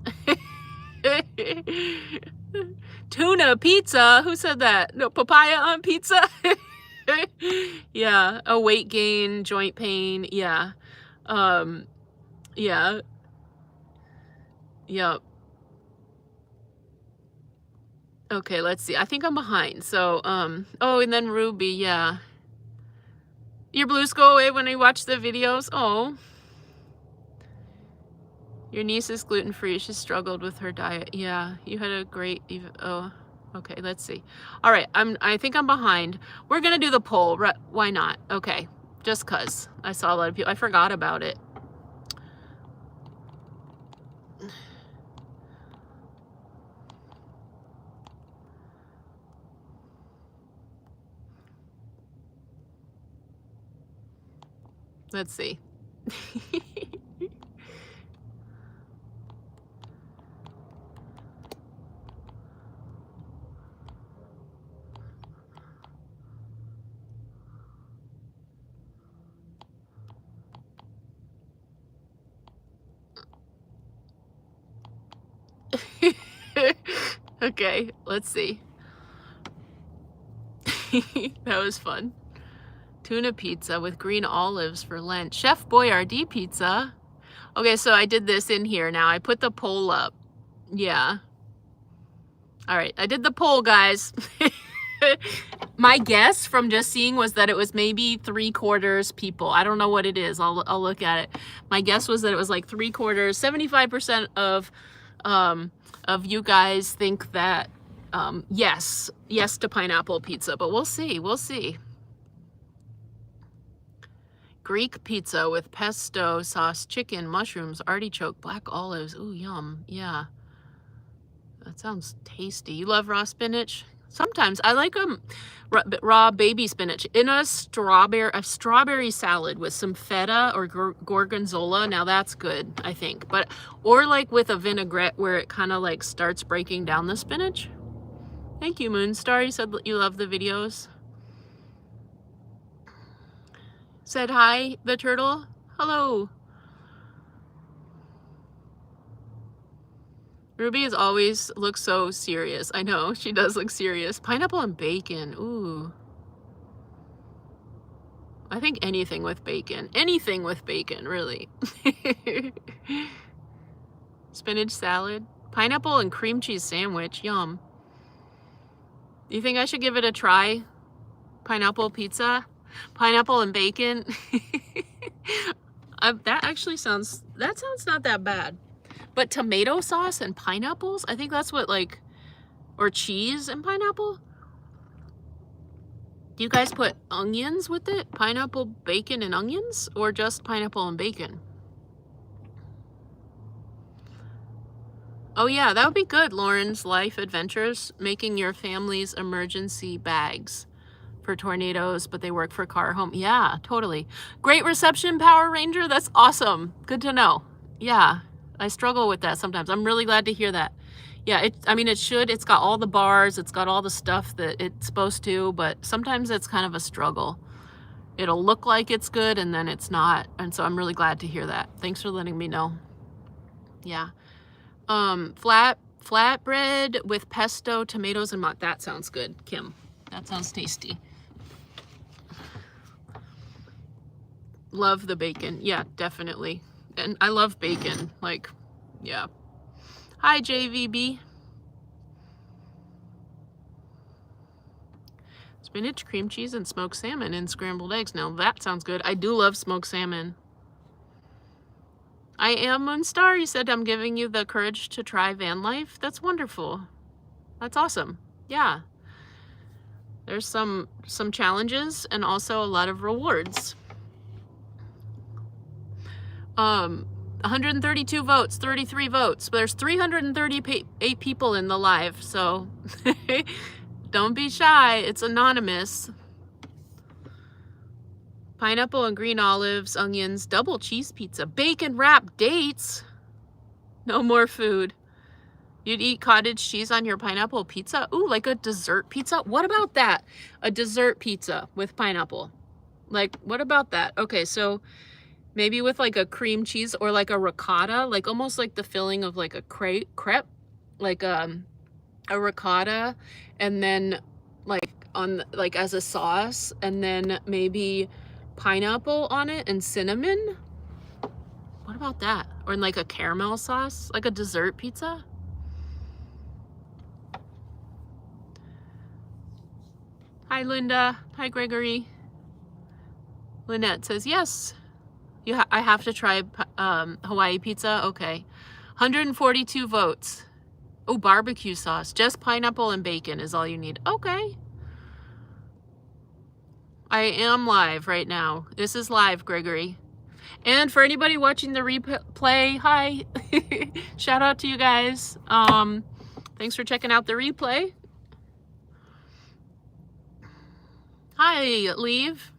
Tuna pizza? Who said that? No, papaya on pizza? Yeah, a weight gain, joint pain. Yeah. Yeah. Yep. Okay, let's see. I think I'm behind. So, oh, and then Ruby, yeah. Your blues go away when I watch the videos? Oh. Your niece is gluten-free. She struggled with her diet. Yeah, you had a great, oh, okay, let's see. All right, I think I'm behind. We're gonna do the poll. Why not? Okay, just cause I saw a lot of people. I forgot about it. Let's see. Okay, let's see. That was fun. Tuna pizza with green olives for Lent. Chef Boyardee pizza. Okay, so I did this in here now. I put the poll up. Yeah. All right, I did the poll, guys. My guess from just seeing was that it was maybe 3/4 people. I don't know what it is. I'll look at it. My guess was that it was like 3/4. 75% of you guys think that yes to pineapple pizza, but we'll see. We'll see. Greek pizza with pesto sauce, chicken, mushrooms, artichoke, black olives. Ooh, yum. Yeah. That sounds tasty. You love raw spinach? Sometimes I like raw baby spinach in a strawberry salad with some feta or gorgonzola. Now that's good, I think. But or like with a vinaigrette where it kind of like starts breaking down the spinach. Thank you, Moonstar. You said you love the videos. Said hi, the turtle. Hello. Ruby is always looks so serious. I know, she does look serious. Pineapple and bacon. Ooh. I think anything with bacon. Anything with bacon, really. Spinach salad. Pineapple and cream cheese sandwich. Yum. Do you think I should give it a try? Pineapple pizza? Pineapple and bacon? That actually sounds not that bad. But tomato sauce and pineapples? I think that's what like, or cheese and pineapple? Do you guys put onions with it? Pineapple, bacon, and onions? Or just pineapple and bacon? Oh yeah, that would be good. Lauren's Life Adventures, making your family's emergency bags for tornadoes, but they work for car, home. Yeah, totally. Great reception, Power Ranger. That's awesome. Good to know. Yeah. I struggle with that sometimes. I'm really glad to hear that. Yeah, I mean, it's got all the bars, it's got all the stuff that it's supposed to, but sometimes it's kind of a struggle. It'll look like it's good and then it's not. And so I'm really glad to hear that. Thanks for letting me know. Yeah. Flatbread with pesto, tomatoes, and that sounds good, Kim. That sounds tasty. Love the bacon. Yeah, definitely. And I love bacon, like, yeah. Hi, JVB. Spinach, cream cheese, and smoked salmon and scrambled eggs. Now that sounds good. I do love smoked salmon. I am Moonstar. You said I'm giving you the courage to try van life. That's wonderful. That's awesome. Yeah. There's some challenges and also a lot of rewards. 132 votes, 33 votes. There's 338 people in the live, so don't be shy. It's anonymous. Pineapple and green olives, onions, double cheese pizza, bacon wrapped dates. No more food. You'd eat cottage cheese on your pineapple pizza? Ooh, like a dessert pizza? What about that? A dessert pizza with pineapple. Like, what about that? Okay, so maybe with like a cream cheese or like a ricotta, like almost like the filling of like a crepe, like a ricotta, and then like on like as a sauce, and then maybe pineapple on it and cinnamon. What about that? Or in like a caramel sauce, like a dessert pizza. Hi Linda. Hi Gregory. Lynette says yes. I have to try Hawaii pizza. Okay. 142 votes. Oh, barbecue sauce. Just pineapple and bacon is all you need. Okay. I am live right now. This is live, Gregory. And for anybody watching the replay, hi. Shout out to you guys. Thanks for checking out the replay. Hi, Leave.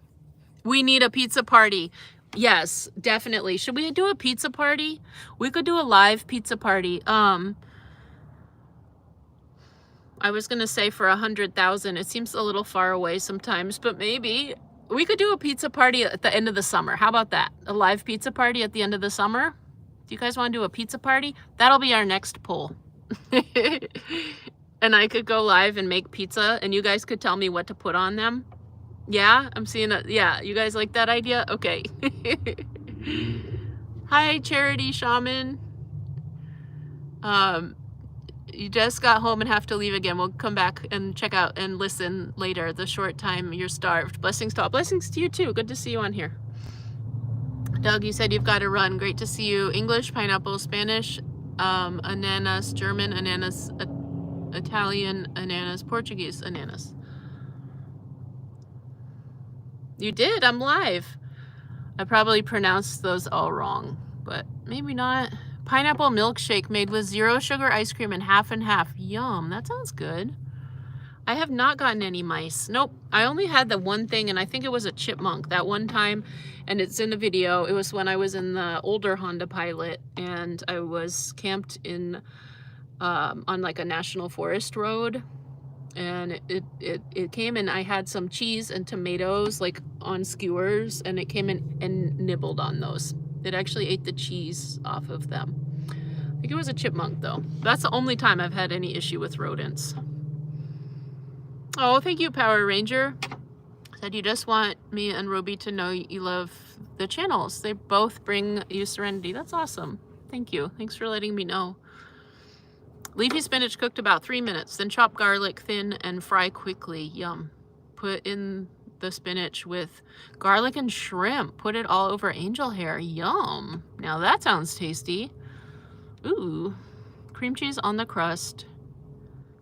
We need a pizza party. Yes, definitely. Should we do a pizza party? We could do a live pizza party. I was gonna say for 100,000. It seems a little far away sometimes, but maybe we could do a pizza party at the end of the summer. How about that? A live pizza party at the end of the summer? Do you guys want to do a pizza party? That'll be our next poll. And I could go live and make pizza, and you guys could tell me what to put on them. Yeah, I'm seeing that. Yeah, you guys like that idea? Okay. Hi, Charity Shaman. You just got home and have to leave again. We'll come back and check out and listen later. The short time you're starved. Blessings to all. Blessings to you too. Good to see you on here. Doug, you said you've got to run. Great to see you. English, pineapple, Spanish, ananas, German, ananas, Italian, ananas, Portuguese, ananas. You did. I'm live. I probably pronounced those all wrong, but maybe not. Pineapple milkshake made with 0 sugar ice cream and half. Yum. That sounds good. I have not gotten any mice. Nope. I only had the one thing, and I think it was a chipmunk that one time, and it's in the video. It was when I was in the older Honda Pilot, and I was camped in on like a national forest road, and it came, and I had some cheese and tomatoes like on skewers, and it came in and nibbled on those. It actually ate the cheese off of them. I think it was a chipmunk though. That's the only time I've had any issue with rodents. Oh, thank you, Power Ranger. Said you just want me and Ruby to know you love the channels. They both bring you serenity. That's awesome. Thank you. Thanks for letting me know. Leafy spinach cooked about 3 minutes. Then chop garlic thin and fry quickly. Yum. Put in the spinach with garlic and shrimp. Put it all over angel hair. Yum. Now that sounds tasty. Ooh. Cream cheese on the crust.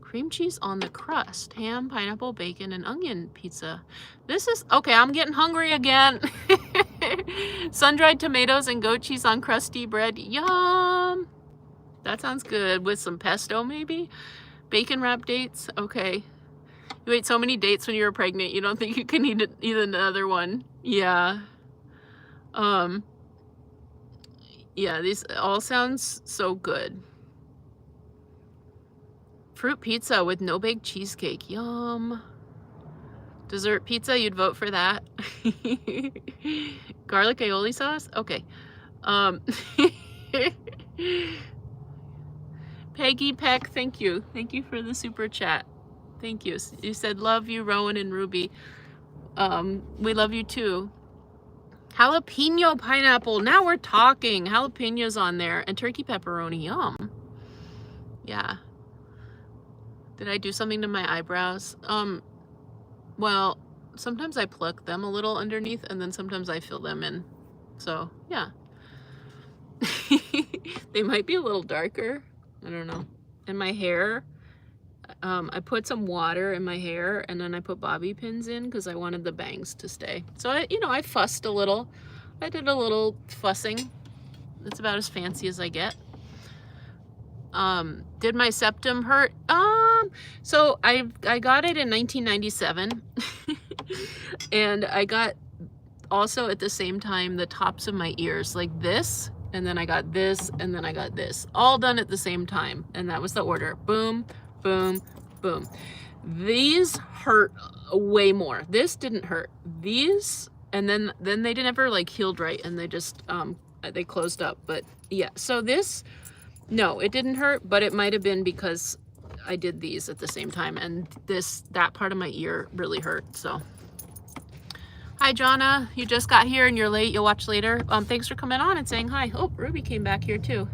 Cream cheese on the crust. Ham, pineapple, bacon, and onion pizza. This is... Okay, I'm getting hungry again. Sun-dried tomatoes and goat cheese on crusty bread. Yum. That sounds good. With some pesto, maybe? Bacon wrapped dates. Okay. You ate so many dates when you were pregnant, you don't think you can eat another one. Yeah. Yeah, these all sounds so good. Fruit pizza with no bake cheesecake. Yum. Dessert pizza, you'd vote for that. Garlic aioli sauce? Okay. Peggy Peck, thank you. Thank you for the super chat. Thank you. You said love you, Rowan and Ruby. We love you too. Jalapeno pineapple. Now we're talking. Jalapenos on there. And turkey pepperoni. Yum. Yeah. Did I do something to my eyebrows? Well, sometimes I pluck them a little underneath and then sometimes I fill them in. So, yeah. They might be a little darker. I don't know. And my hair, I put some water in my hair and then I put bobby pins in because I wanted the bangs to stay. So I fussed a little. I did a little fussing. That's about as fancy as I get. Did my septum hurt? So I got it in 1997 and I got also at the same time the tops of my ears like this, and then I got this, and then I got this, all done at the same time, and that was the order. Boom, boom, boom. These hurt way more. This didn't hurt. These, and then they never like healed right, and they just they closed up. But yeah, so this, no, it didn't hurt, but it might have been because I did these at the same time, and that part of my ear really hurt. So hi, Jonna. You just got here and you're late. You'll watch later. Thanks for coming on and saying hi. Oh, Ruby came back here too.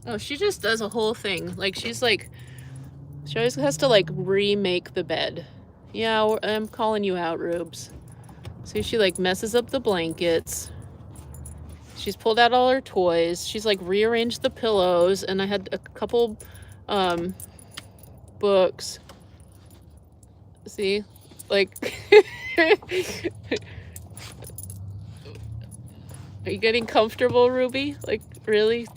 Oh, she just does a whole thing. Like, she always has to like remake the bed. Yeah, I'm calling you out, Rubes. See, she like messes up the blankets. She's pulled out all her toys. She's like rearranged the pillows, and I had a couple books. See, like are you getting comfortable, Ruby? Like, really?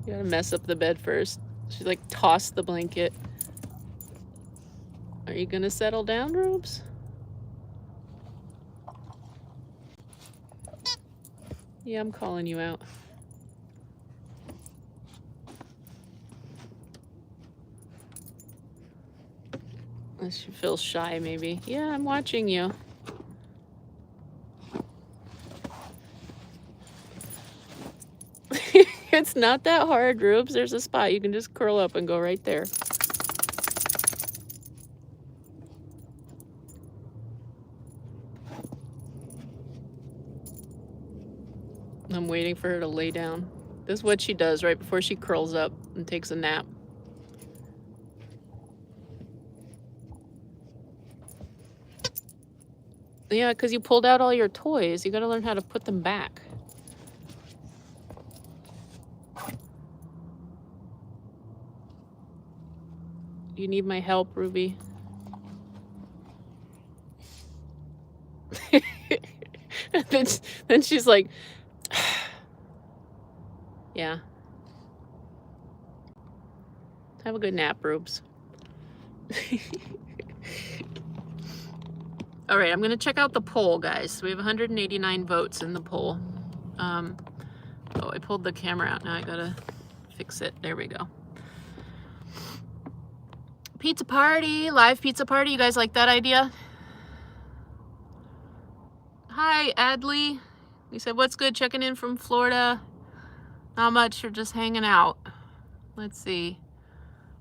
You gotta mess up the bed first. She like tossed the blanket. Are you gonna settle down, Rubes? Yeah, I'm calling you out. She feels shy, maybe. Yeah, I'm watching you. It's not that hard, Rubes. There's a spot. You can just curl up and go right there. I'm waiting for her to lay down. This is what she does right before she curls up and takes a nap. Yeah, because you pulled out all your toys. You got to learn how to put them back. You need my help, Ruby? then she's like, yeah. Have a good nap, Rubes. All right, I'm going to check out the poll, guys. We have 189 votes in the poll. Oh, I pulled the camera out. Now I got to fix it. There we go. Pizza party, live pizza party. You guys like that idea? Hi, Adley. You said, what's good? Checking in from Florida. Not much, you're just hanging out. Let's see.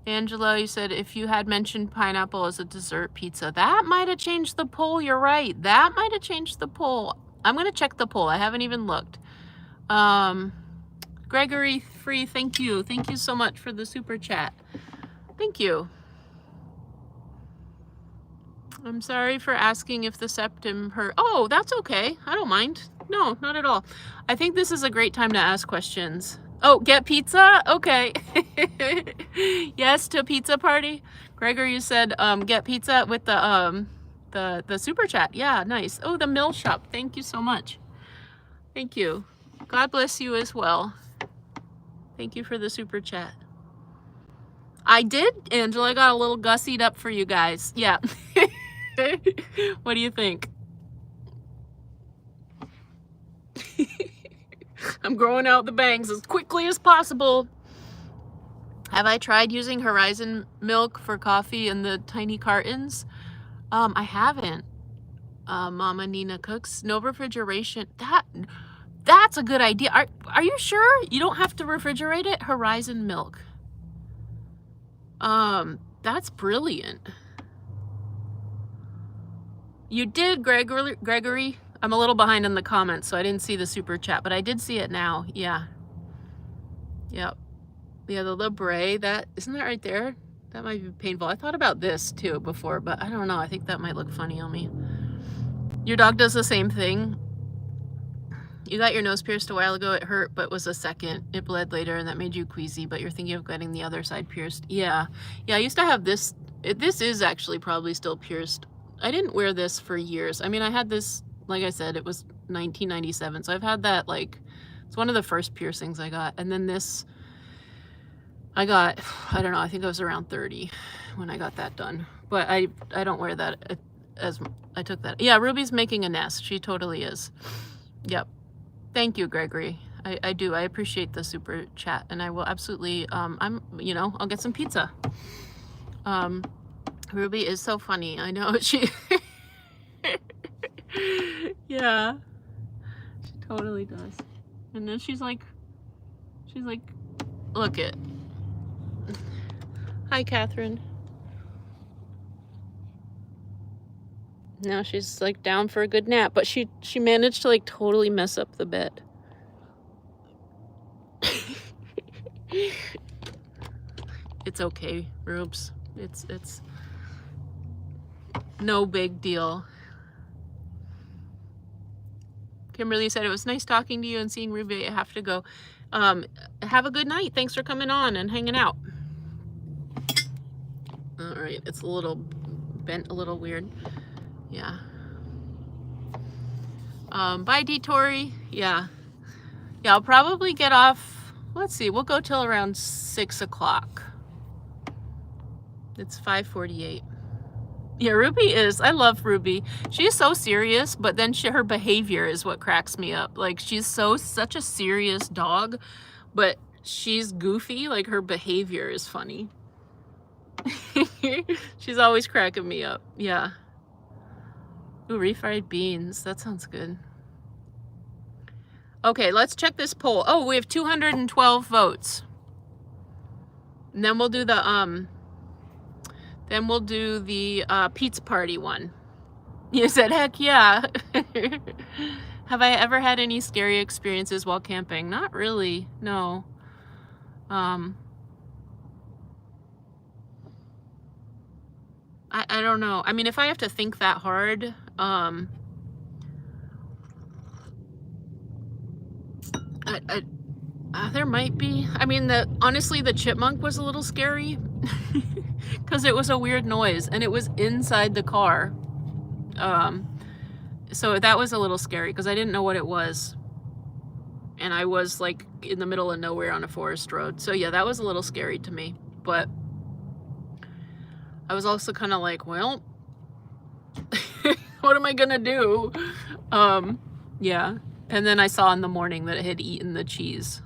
Angela, you said if you had mentioned pineapple as a dessert pizza, that might have changed the poll. You're right. That might have changed the poll. I'm going to check the poll. I haven't even looked. Gregory Free, thank you. Thank you so much for the super chat. Thank you. I'm sorry for asking if the septum hurt. Oh, that's okay. I don't mind. No, not at all. I think this is a great time to ask questions. Oh, get pizza? Okay. Yes, to pizza party. Gregory, you said get pizza with the super chat. Yeah, nice. Oh, the mill shop. Thank you so much. Thank you. God bless you as well. Thank you for the super chat. I did, Angela. I got a little gussied up for you guys. Yeah. What do you think? I'm growing out the bangs as quickly as possible. Have I tried using Horizon milk for coffee in the tiny cartons? I haven't. Mama Nina cooks. No refrigeration. That's a good idea. Are you sure you don't have to refrigerate it? Horizon milk. That's brilliant. You did, Gregory. I'm a little behind in the comments, so I didn't see the super chat, but I did see it now. Yeah. Yep. Yeah, the Libre, that, isn't that right there? That might be painful. I thought about this too before, but I don't know. I think that might look funny on me. Your dog does the same thing. You got your nose pierced a while ago. It hurt, but was a second. It bled later, and that made you queasy, but you're thinking of getting the other side pierced. Yeah. Yeah, I used to have this. This is actually probably still pierced. I didn't wear this for years. I mean, I had this, like I said, it was 1997, so I've had that, like, it's one of the first piercings I got. And then this, I got, I don't know, I think I was around 30 when I got that done. But I don't wear that as, I took that. Yeah, Ruby's making a nest. She totally is. Yep. Thank you, Gregory. I do. I appreciate the super chat, and I will absolutely, I'll get some pizza. Ruby is so funny. I know she, yeah, she totally does. And then she's like, look it. Hi, Catherine. Now she's like down for a good nap, but she managed to like totally mess up the bed. It's okay, Rubes. It's no big deal. Kimberly said it was nice talking to you and seeing Ruby. I have to go. Have a good night. Thanks for coming on and hanging out. All right, it's a little bent, a little weird. Yeah. Bye, Tori. Yeah. Yeah, I'll probably get off. Let's see. We'll go till around 6 o'clock. It's 5:48. Yeah, Ruby is. I love Ruby. She's so serious, but then her behavior is what cracks me up. Like, she's such a serious dog, but she's goofy. Like, her behavior is funny. She's always cracking me up. Yeah. Ooh, refried beans. That sounds good. Okay, let's check this poll. Oh, we have 212 votes. And then we'll do the pizza party one. You said, heck yeah. Have I ever had any scary experiences while camping? Not really, no. I don't know. I mean, if I have to think that hard, there might be. I mean, honestly, the chipmunk was a little scary because it was a weird noise and it was inside the car. So that was a little scary because I didn't know what it was. And I was like in the middle of nowhere on a forest road. So yeah, that was a little scary to me. But I was also kind of like, well, what am I gonna do? Yeah. And then I saw in the morning that it had eaten the cheese.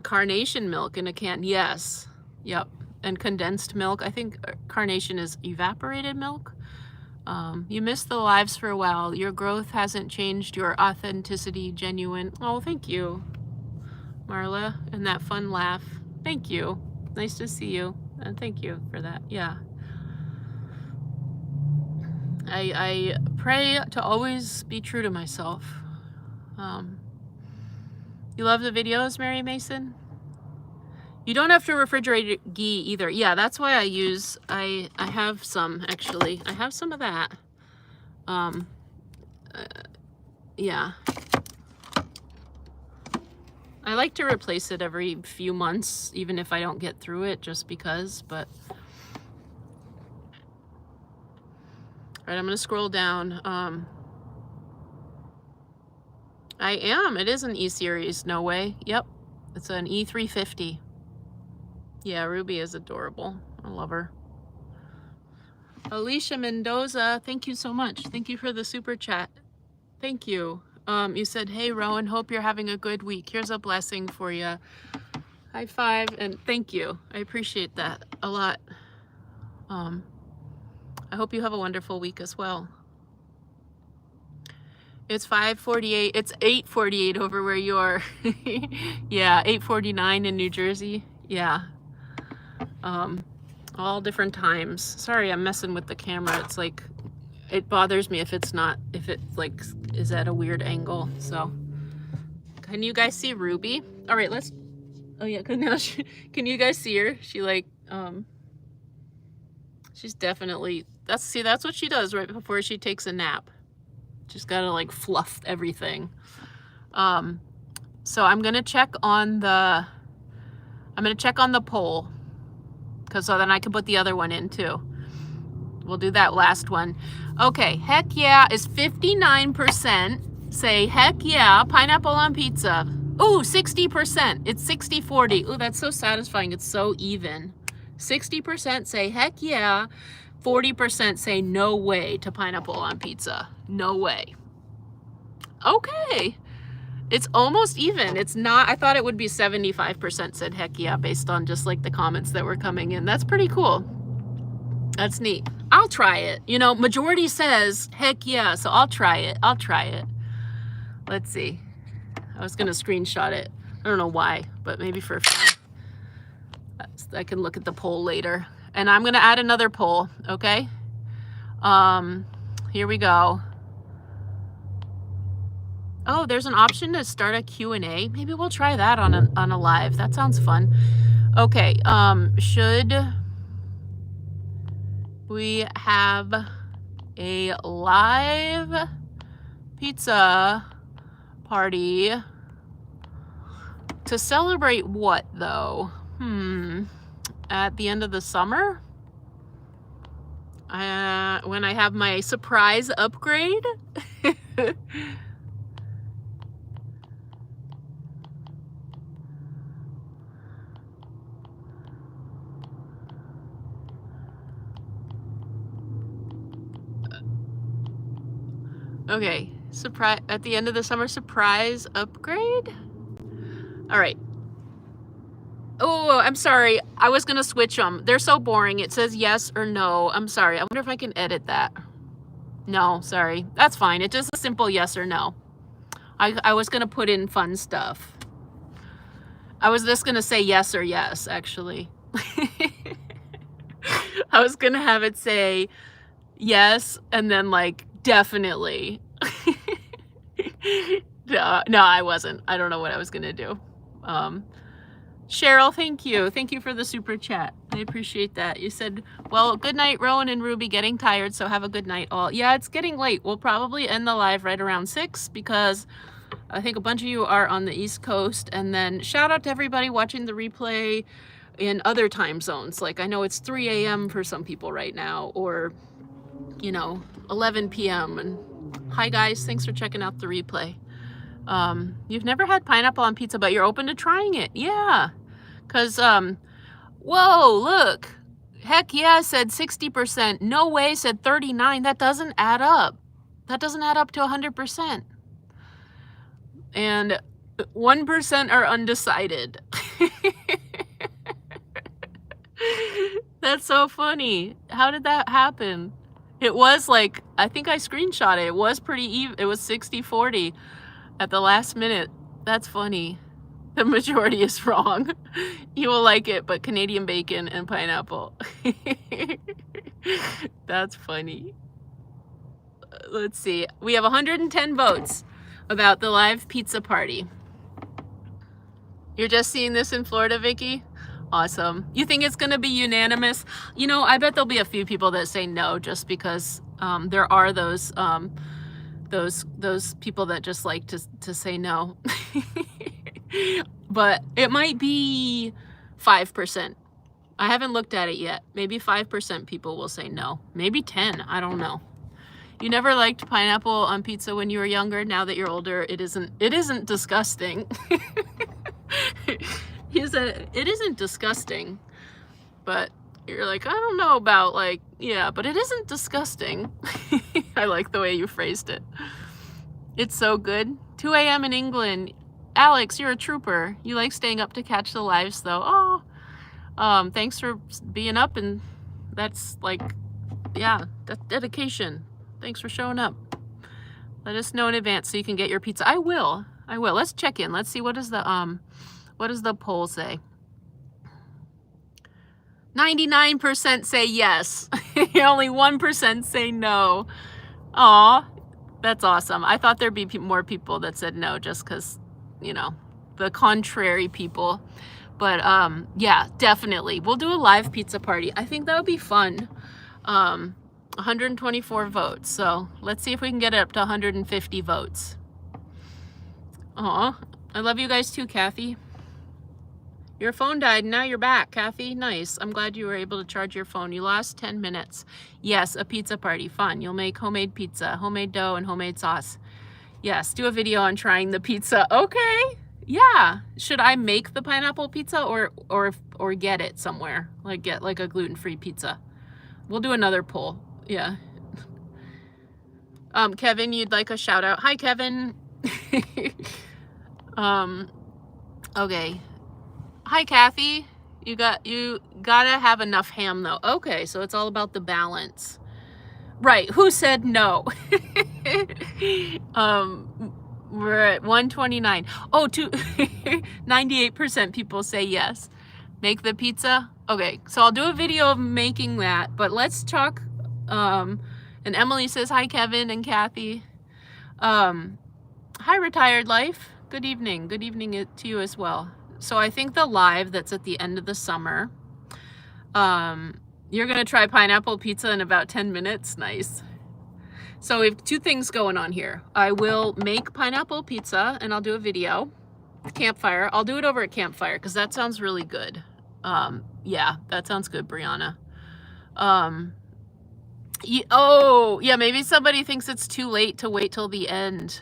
Carnation milk in a can. Yes. Yep. And condensed milk. I think carnation is evaporated milk. You missed the lives for a while. Your growth hasn't changed. Your authenticity genuine. Oh, thank you, Marla. And that fun laugh. Thank you. Nice to see you. And thank you for that. Yeah. I pray to always be true to myself. You love the videos, Mary Mason? You don't have to refrigerate ghee either. Yeah, that's why I have some, actually. I have some of that. Yeah. I like to replace it every few months, even if I don't get through it, just because, but. All right, I'm going to scroll down. I am. It is an E-Series. No way. Yep. It's an E350. Yeah, Ruby is adorable. I love her. Alicia Mendoza, thank you so much. Thank you for the super chat. Thank you. You said, hey, Rowan, hope you're having a good week. Here's a blessing for you. High five, and thank you. I appreciate that a lot. I hope you have a wonderful week as well. It's 5:48. It's 8:48 over where you are. Yeah, 8:49 in New Jersey. Yeah. All different times. Sorry, I'm messing with the camera. It's like, it bothers me if it like is at a weird angle. So Can you guys see Ruby? All right, let's, oh yeah, cause now can you guys see her? She like, she's definitely, that's what she does right before she takes a nap. She's gotta like fluff everything. So I'm gonna check on the poll, because so then I can put the other one in too. We'll do that last one. Okay, heck yeah is 59%. Say heck yeah, pineapple on pizza. Ooh, 60%. It's 60-40. Ooh, that's so satisfying. It's so even. 60% say heck yeah. 40% say no way to pineapple on pizza. No way. Okay. It's almost even. It's not, I thought it would be 75% said heck yeah based on just like the comments that were coming in. That's pretty cool. That's neat. I'll try it. You know, majority says heck yeah, so I'll try it. I'll try it. Let's see. I was going to screenshot it. I don't know why, but maybe for fun. I can look at the poll later. And I'm going to add another poll, okay? Here we go. Oh, there's an option to start a Q&A. Maybe we'll try that on a live. That sounds fun. Okay, should we have a live pizza party to celebrate what though? At the end of the summer? When I have my surprise upgrade? Okay, surprise at the end of the summer, surprise upgrade? All right. Oh, I'm sorry. I was going to switch them. They're so boring. It says yes or no. I'm sorry. I wonder if I can edit that. No, sorry. That's fine. It's just a simple yes or no. I was going to put in fun stuff. I was just going to say yes or yes, actually. I was going to have it say yes and then like definitely. No, I wasn't. I don't know what I was going to do. Cheryl, thank you. Thank you for the super chat. I appreciate that. You said, well, good night, Rowan and Ruby. Getting tired, so have a good night all. Yeah, it's getting late. We'll probably end the live right around 6 because I think a bunch of you are on the East Coast. And then shout out to everybody watching the replay in other time zones. Like I know it's 3 a.m. for some people right now, or, you know, 11 p.m. And hi guys, thanks for checking out the replay. You've never had pineapple on pizza, but you're open to trying it. Yeah. Cause, whoa, look, heck yeah, said 60%. No way said 39. That doesn't add up. That doesn't add up to 100%. And 1% are undecided. That's so funny. How did that happen? It was like, I think I screenshot it. It was pretty even. It was 60-40 at the last minute. That's funny. The majority is wrong. You will like it, but Canadian bacon and pineapple. That's funny. Let's see. We have 110 votes about the live pizza party. You're just seeing this in Florida, Vicky? Awesome. You think it's going to be unanimous? You know, I bet there'll be a few people that say no just because there are those people that just like to say no. But it might be 5%. I haven't looked at it yet. Maybe 5% people will say no. Maybe 10. I don't know. You never liked pineapple on pizza when you were younger. Now that you're older, it isn't disgusting. It isn't disgusting. But you're like, I don't know about like, yeah, but it isn't disgusting. I like the way you phrased it. It's so good. 2 a.m. in England. Alex, you're a trooper. You like staying up to catch the lives though. Oh, thanks for being up, and that's like, yeah, that's dedication. Thanks for showing up. Let us know in advance so you can get your pizza. I will. Let's check in. Let's see, what does the poll say? 99% say yes. Only 1% say no. Aw, that's awesome. I thought there'd be more people that said no just because, you know, the contrary people. But yeah, definitely. We'll do a live pizza party. I think that would be fun. 124 votes. So let's see if we can get it up to 150 votes. Aw, I love you guys too, Kathy. Your phone died, now you're back, Kathy. Nice. I'm glad you were able to charge your phone. You lost 10 minutes. Yes, a pizza party. Fun. You'll make homemade pizza, homemade dough, and homemade sauce. Yes, do a video on trying the pizza. Okay. Yeah. Should I make the pineapple pizza or get it somewhere? Like get like a gluten-free pizza. We'll do another poll. Yeah. Kevin, you'd like a shout out. Hi, Kevin. Okay. Hi, Kathy. You gotta have enough ham though. Okay, so it's all about the balance. Right, who said no? We're at 129. Oh, 98% people say yes. Make the pizza? Okay, so I'll do a video of making that, but let's talk, and Emily says, hi, Kevin and Kathy. Hi, Retired Life. Good evening. Good evening to you as well. So I think the live that's at the end of the summer, you're going to try pineapple pizza in about 10 minutes. Nice. So we have two things going on here. I will make pineapple pizza and I'll do a video. Campfire. I'll do it over at campfire because that sounds really good. Yeah, that sounds good, Brianna. Oh, yeah, maybe somebody thinks it's too late to wait till the end.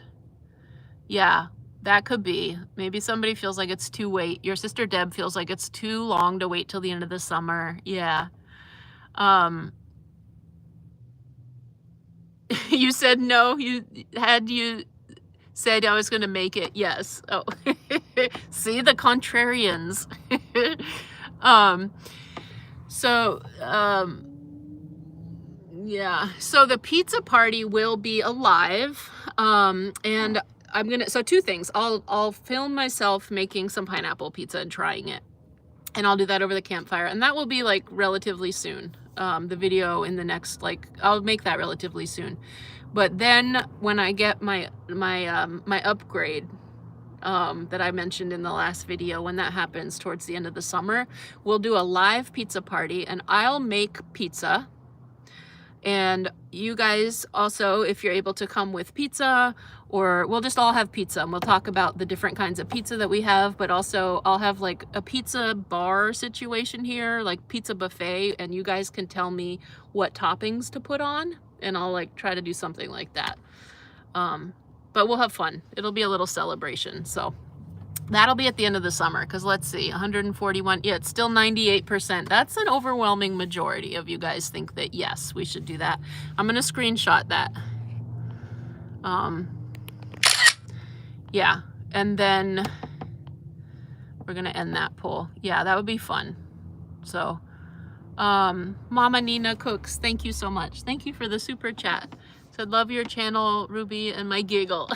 Yeah. That could be. Maybe somebody feels like it's too late. Your sister Deb feels like it's too long to wait till the end of the summer. Yeah. You said no. You said I was going to make it. Yes. Oh, see the contrarians. Yeah. So the pizza party will be alive. And so two things. I'll film myself making some pineapple pizza and trying it. And I'll do that over the campfire. And that will be like relatively soon. The video in the next, I'll make that relatively soon. But then when I get my upgrade that I mentioned in the last video, when that happens towards the end of the summer, we'll do a live pizza party and I'll make pizza. And you guys also, if you're able to come with pizza, or we'll just all have pizza and we'll talk about the different kinds of pizza that we have, but also I'll have like a pizza bar situation here, like pizza buffet, and you guys can tell me what toppings to put on and I'll like try to do something like that. But we'll have fun. It'll be a little celebration. So that'll be at the end of the summer, because let's see, 141, yeah, it's still 98%. That's an overwhelming majority of you guys think that, yes, we should do that. I'm going to screenshot that. Yeah, and then we're going to end that poll. Yeah, that would be fun. So, Mama Nina Cooks, thank you so much. Thank you for the super chat. Said, love your channel, Ruby, and my giggle.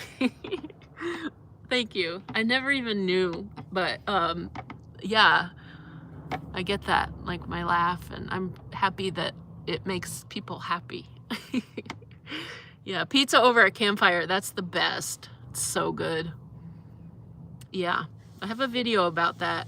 Thank you. I never even knew, but yeah, I get that, like my laugh, and I'm happy that it makes people happy. Yeah, pizza over a campfire, that's the best. It's so good. Yeah, I have a video about that.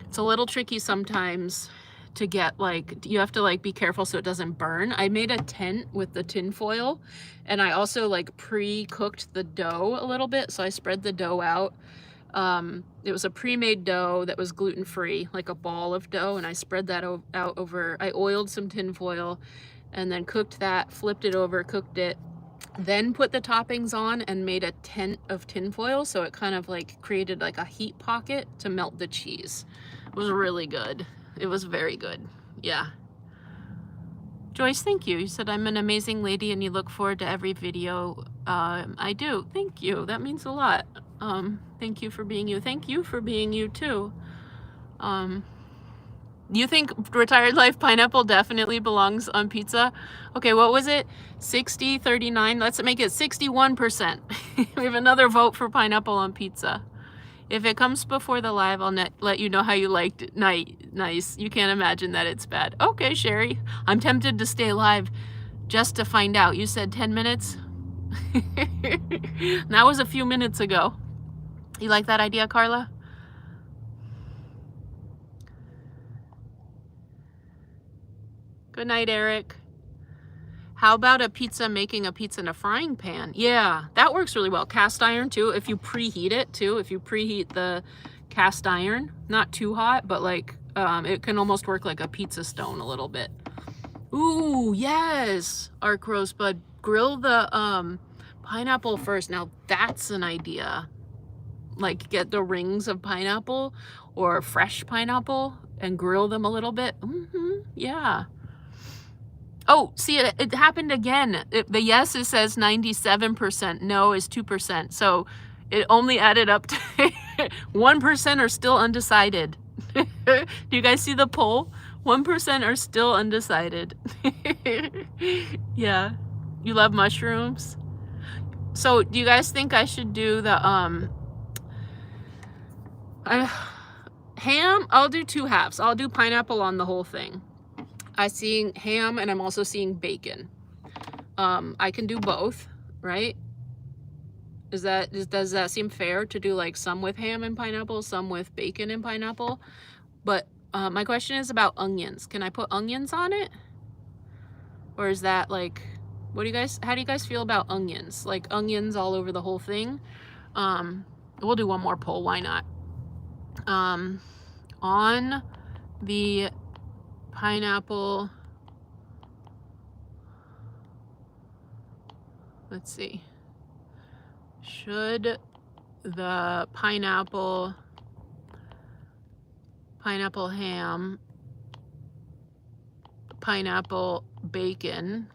It's a little tricky sometimes to get, like, you have to like be careful so it doesn't burn. I made a tent with the tin foil, and I also like pre-cooked the dough a little bit, so I spread the dough out. It was a pre-made dough that was gluten-free, like a ball of dough, and I spread that out over, I oiled some tin foil and then cooked that, flipped it over, cooked it, then put the toppings on and made a tent of tin foil, so it kind of like created like a heat pocket to melt the cheese. It was really good. It was very good. Yeah. Joyce, thank you. You said I'm an amazing lady and you look forward to every video. I do. Thank you. That means a lot. Thank you for being you. Thank you for being you too. You think Retired Life pineapple definitely belongs on pizza? Okay, what was it? 60, 39? Let's make it 61%. We have another vote for pineapple on pizza. If it comes before the live, I'll let you know how you liked it. Nice. You can't imagine that it's bad. Okay, Sherry. I'm tempted to stay live just to find out. You said 10 minutes? That was a few minutes ago. You like that idea, Carla? Good night, Eric. How about making a pizza in a frying pan? Yeah, that works really well. Cast iron too, if you preheat it too. If you preheat the cast iron, not too hot, but like it can almost work like a pizza stone a little bit. Ooh, yes, Arc Rosebud. Grill the pineapple first. Now that's an idea. Like get the rings of pineapple or fresh pineapple and grill them a little bit. Yeah. Oh, see, it happened again. The yes, it says 97%. No is 2%. So it only added up to 1% are still undecided. Do you guys see the poll? 1% are still undecided. Yeah. You love mushrooms? So do you guys think I should do the ham? I'll do 2 halves. I'll do pineapple on the whole thing. I'm seeing ham and I'm also seeing bacon. I can do both, right? Does that seem fair to do like some with ham and pineapple, some with bacon and pineapple? But my question is about onions. Can I put onions on it? Or is that like, how do you guys feel about onions? Like onions all over the whole thing? We'll do one more poll, why not? On the pineapple, let's see, should the pineapple ham, pineapple bacon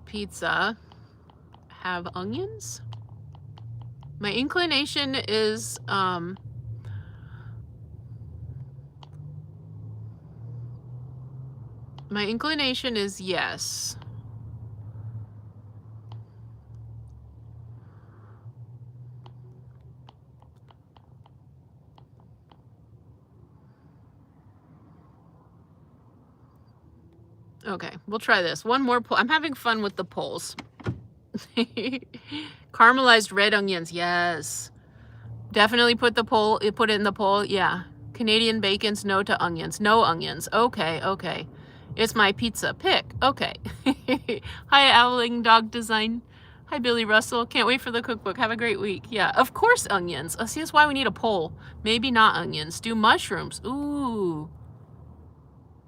pizza have onions? My inclination is yes. Okay, we'll try this. One more poll. I'm having fun with the polls. Caramelized red onions, yes. Definitely put it in the poll. Yeah. Canadian bacon's no to onions. No onions. Okay. It's my pizza pick. Okay. Hi, Owling Dog Design. Hi, Billy Russell. Can't wait for the cookbook. Have a great week. Yeah, of course onions. See, that's why we need a poll. Maybe not onions. Do mushrooms. Ooh.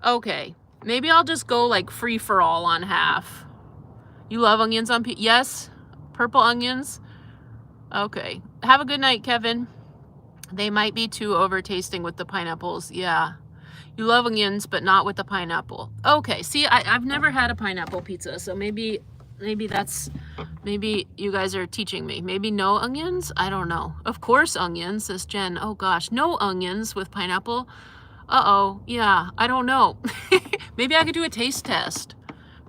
Okay. Maybe I'll just go like free for all on half. You love onions on pizza? Yes. Purple onions. Okay. Have a good night, Kevin. They might be too over tasting with the pineapples. Yeah. You love onions, but not with the pineapple. Okay. See, I've never had a pineapple pizza, so maybe you guys are teaching me. Maybe no onions? I don't know. Of course onions, says Jen. Oh gosh, no onions with pineapple. Uh-oh. Yeah, I don't know. Maybe I could do a taste test.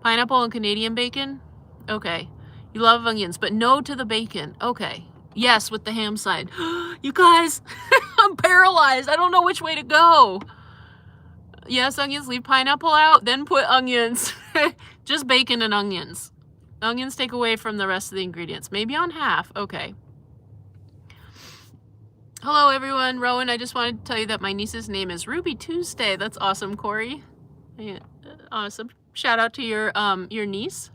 Pineapple and Canadian bacon? Okay. You love onions, but no to the bacon. Okay. Yes, with the ham side. You guys, I'm paralyzed. I don't know which way to go. Yes, onions, leave pineapple out, then put onions. Just bacon and onions. Onions take away from the rest of the ingredients. Maybe on half. Okay. Hello, everyone. Rowan, I just wanted to tell you that my niece's name is Ruby Tuesday. That's awesome, Corey. Yeah, awesome. Shout out to your niece.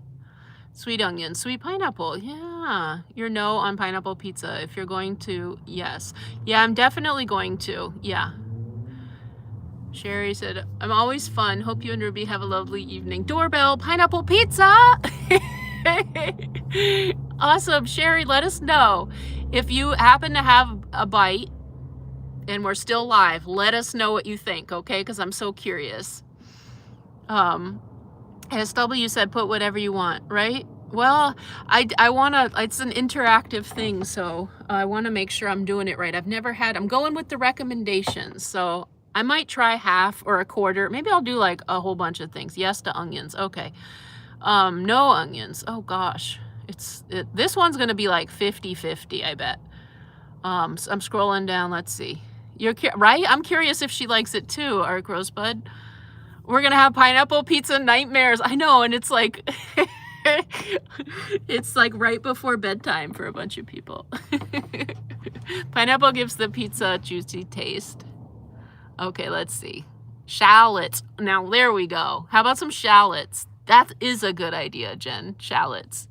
Sweet onion, sweet pineapple. Yeah. You're no on pineapple pizza. If you're going to, yes. Yeah, I'm definitely going to. Yeah. Sherry said, I'm always fun. Hope you and Ruby have a lovely evening. Doorbell, pineapple pizza. Awesome. Sherry, let us know. If you happen to have a bite and we're still live, let us know what you think, okay? Because I'm so curious. SW said, put whatever you want, right? Well, I want to, it's an interactive thing, so I want to make sure I'm doing it right. I'm going with the recommendations, so I might try half or a quarter. Maybe I'll do like a whole bunch of things. Yes to onions. Okay. No onions. Oh gosh. This one's going to be like 50-50, I bet. So I'm scrolling down. Let's see. Right? I'm curious if she likes it too, Arc Rosebud. We're going to have pineapple pizza nightmares. I know. And it's like, It's like right before bedtime for a bunch of people. Pineapple gives the pizza a juicy taste. Okay, let's see. Shallots. Now, there we go. How about some shallots? That is a good idea, Jen. Shallots.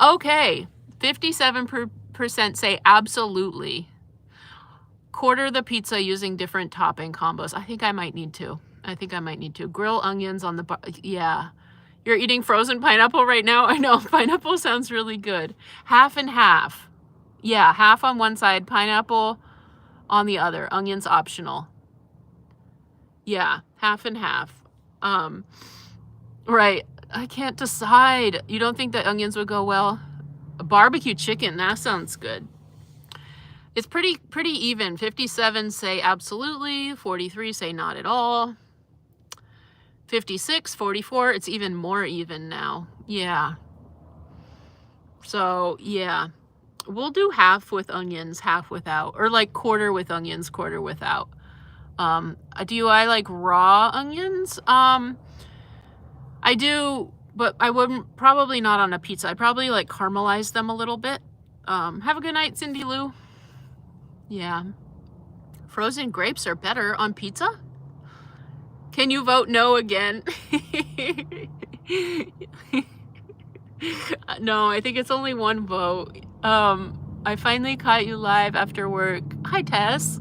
Okay, 57% say absolutely. Quarter the pizza using different topping combos. I think I might need to. Grill onions on the bar. Yeah. You're eating frozen pineapple right now? I know. Pineapple sounds really good. Half and half. Yeah, half on one side, pineapple on the other. Onions optional. Yeah, half and half. Right. I can't decide. You don't think that onions would go well? A barbecue chicken, that sounds good. It's pretty even. 57 say absolutely, 43 say not at all. 56, 44, it's even more even now. Yeah. So, yeah. We'll do half with onions, half without. Or like quarter with onions, quarter without. Do I like raw onions? I do, but I wouldn't, probably not on a pizza. I'd probably like caramelize them a little bit. Have a good night, Cindy Lou. Yeah. Frozen grapes are better on pizza? Can you vote no again? No, I think it's only one vote. I finally caught you live after work. Hi, Tess.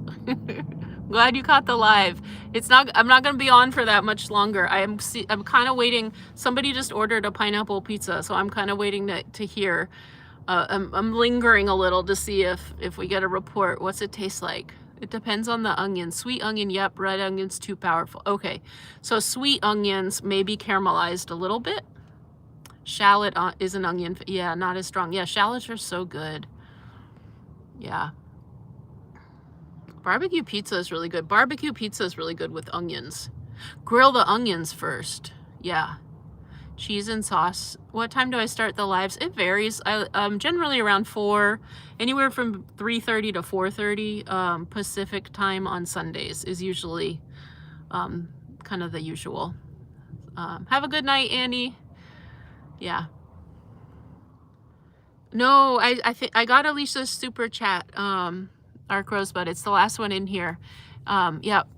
Glad you caught the live. I'm not going to be on for that much longer. I'm kind of waiting. Somebody just ordered a pineapple pizza, so I'm kind of waiting to hear. I'm lingering a little to see if we get a report. What's it taste like? It depends on the onion. Sweet onion, yep. Red onion's too powerful. Okay, so sweet onions maybe caramelized a little bit. Shallot is an onion. Yeah, not as strong. Yeah, shallots are so good. Yeah. Barbecue pizza is really good. Barbecue pizza is really good with onions. Grill the onions first. Yeah. Cheese and sauce. What time do I start the lives? It varies. I'm generally around 4, anywhere from 3:30 to 4:30 Pacific time on Sundays is usually kind of the usual. Have a good night, Annie. Yeah. No, I think I got Alicia's super chat. Arc Rosebud. It's the last one in here. Yep.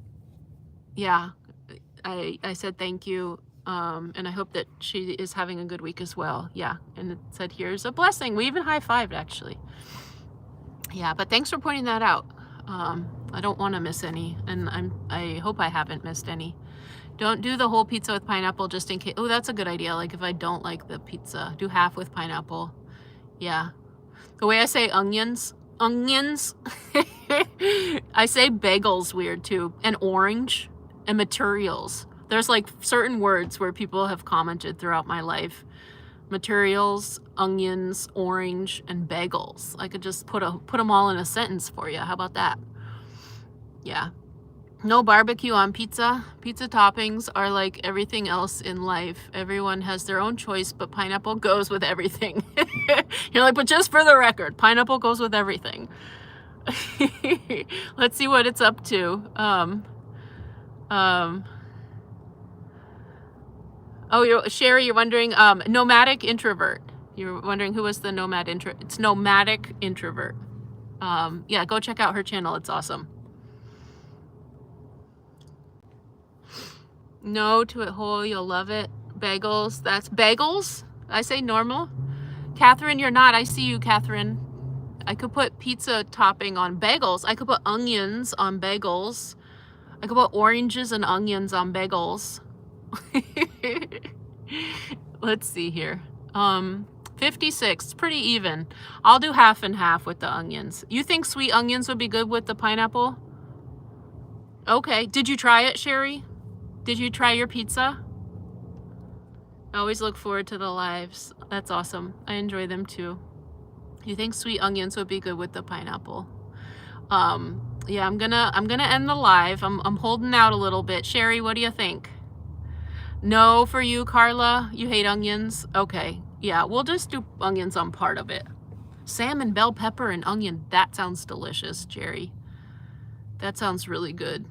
Yeah. I said thank you. And I hope that she is having a good week as well. Yeah. And it said, here's a blessing. We even high-fived, actually. Yeah, but thanks for pointing that out. I don't want to miss any, and I hope I haven't missed any. Don't do the whole pizza with pineapple just in case. Oh, that's a good idea. Like if I don't like the pizza, do half with pineapple. Yeah. The way I say onions. I say bagels weird too. And orange and materials. There's like certain words where people have commented throughout my life. Materials, onions, orange, and bagels. I could just put them all in a sentence for you. How about that? Yeah. No barbecue on pizza. Pizza toppings are like everything else in life. Everyone has their own choice, but pineapple goes with everything. You're like, but just for the record, pineapple goes with everything. Let's see what it's up to. Oh, Sherry, you're wondering, nomadic introvert. You're wondering who was the nomad introvert. It's nomadic introvert. Yeah, go check out her channel. It's awesome. No to it whole, you'll love it. Bagels, that's bagels? I say normal. Catherine, you're not. I see you, Catherine. I could put pizza topping on bagels. I could put onions on bagels. I could put oranges and onions on bagels. Let's see here. 56, it's pretty even. I'll do half and half with the onions. You think sweet onions would be good with the pineapple? Okay, did you try it, Sherry? Did you try your pizza? I always look forward to the lives. That's awesome. I enjoy them too. You think sweet onions would be good with the pineapple? Yeah, I'm gonna end the live. I'm holding out a little bit. Sherry, what do you think? No for you, Carla. You hate onions? Okay. Yeah, we'll just do onions on part of it. Salmon, bell pepper, and onion. That sounds delicious, Jerry. That sounds really good.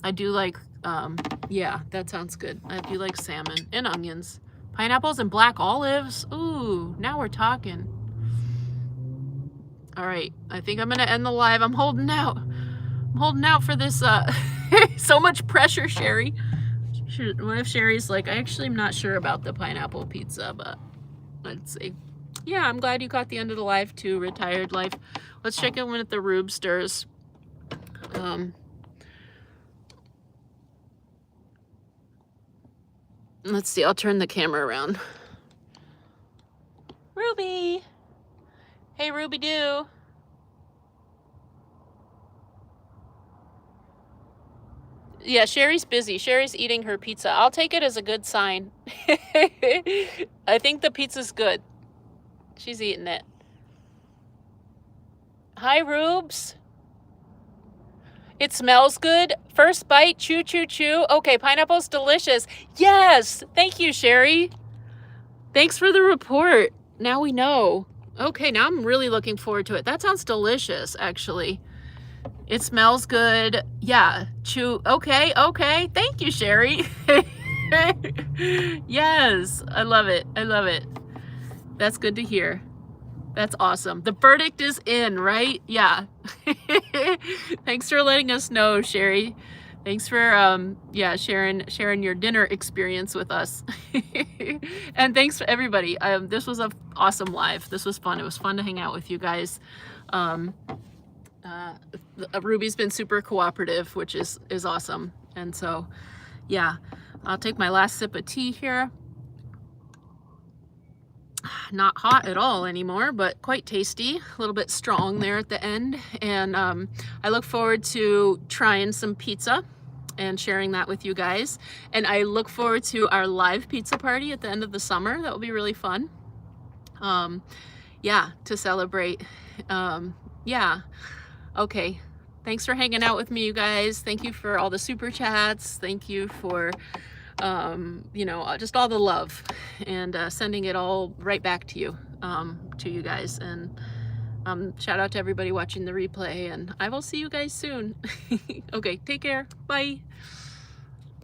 I do like, yeah, that sounds good. I do like salmon and onions. Pineapples and black olives. Ooh, now we're talking. All right, I think I'm gonna end the live. I'm holding out. I'm holding out for this. So much pressure, Sherry. What if Sherry's like, I actually am not sure about the pineapple pizza, but let's see. Yeah, I'm glad you caught the end of the live too, Retired Life. Let's check in with the Rube stirs. Let's see, I'll turn the camera around. Ruby! Hey, Ruby Doo! Yeah, Sherry's busy. Sherry's eating her pizza. I'll take it as a good sign. I think the pizza's good. She's eating it. Hi, Rubes. It smells good. First bite, chew, chew, chew. Okay, pineapple's delicious. Yes! Thank you, Sherry. Thanks for the report. Now we know. Okay, now I'm really looking forward to it. That sounds delicious, actually. It smells good. Yeah, chew. Okay, okay. Thank you, Sherry. Yes, I love it. I love it. That's good to hear. That's awesome. The verdict is in, right? Yeah. Thanks for letting us know, Sherry. Thanks for yeah, sharing your dinner experience with us. And thanks for everybody. This was an awesome live. This was fun. It was fun to hang out with you guys. Ruby's been super cooperative, which is awesome. And so, yeah, I'll take my last sip of tea here. Not hot at all anymore, but quite tasty. A little bit strong there at the end. And I look forward to trying some pizza and sharing that with you guys. And I look forward to our live pizza party at the end of the summer. That will be really fun. Yeah, to celebrate. Yeah. Okay. Thanks for hanging out with me, you guys. Thank you for all the super chats. Thank you for you know, just all the love, and sending it all right back to you guys. And shout out to everybody watching the replay, and I will see you guys soon. Okay, take care. Bye.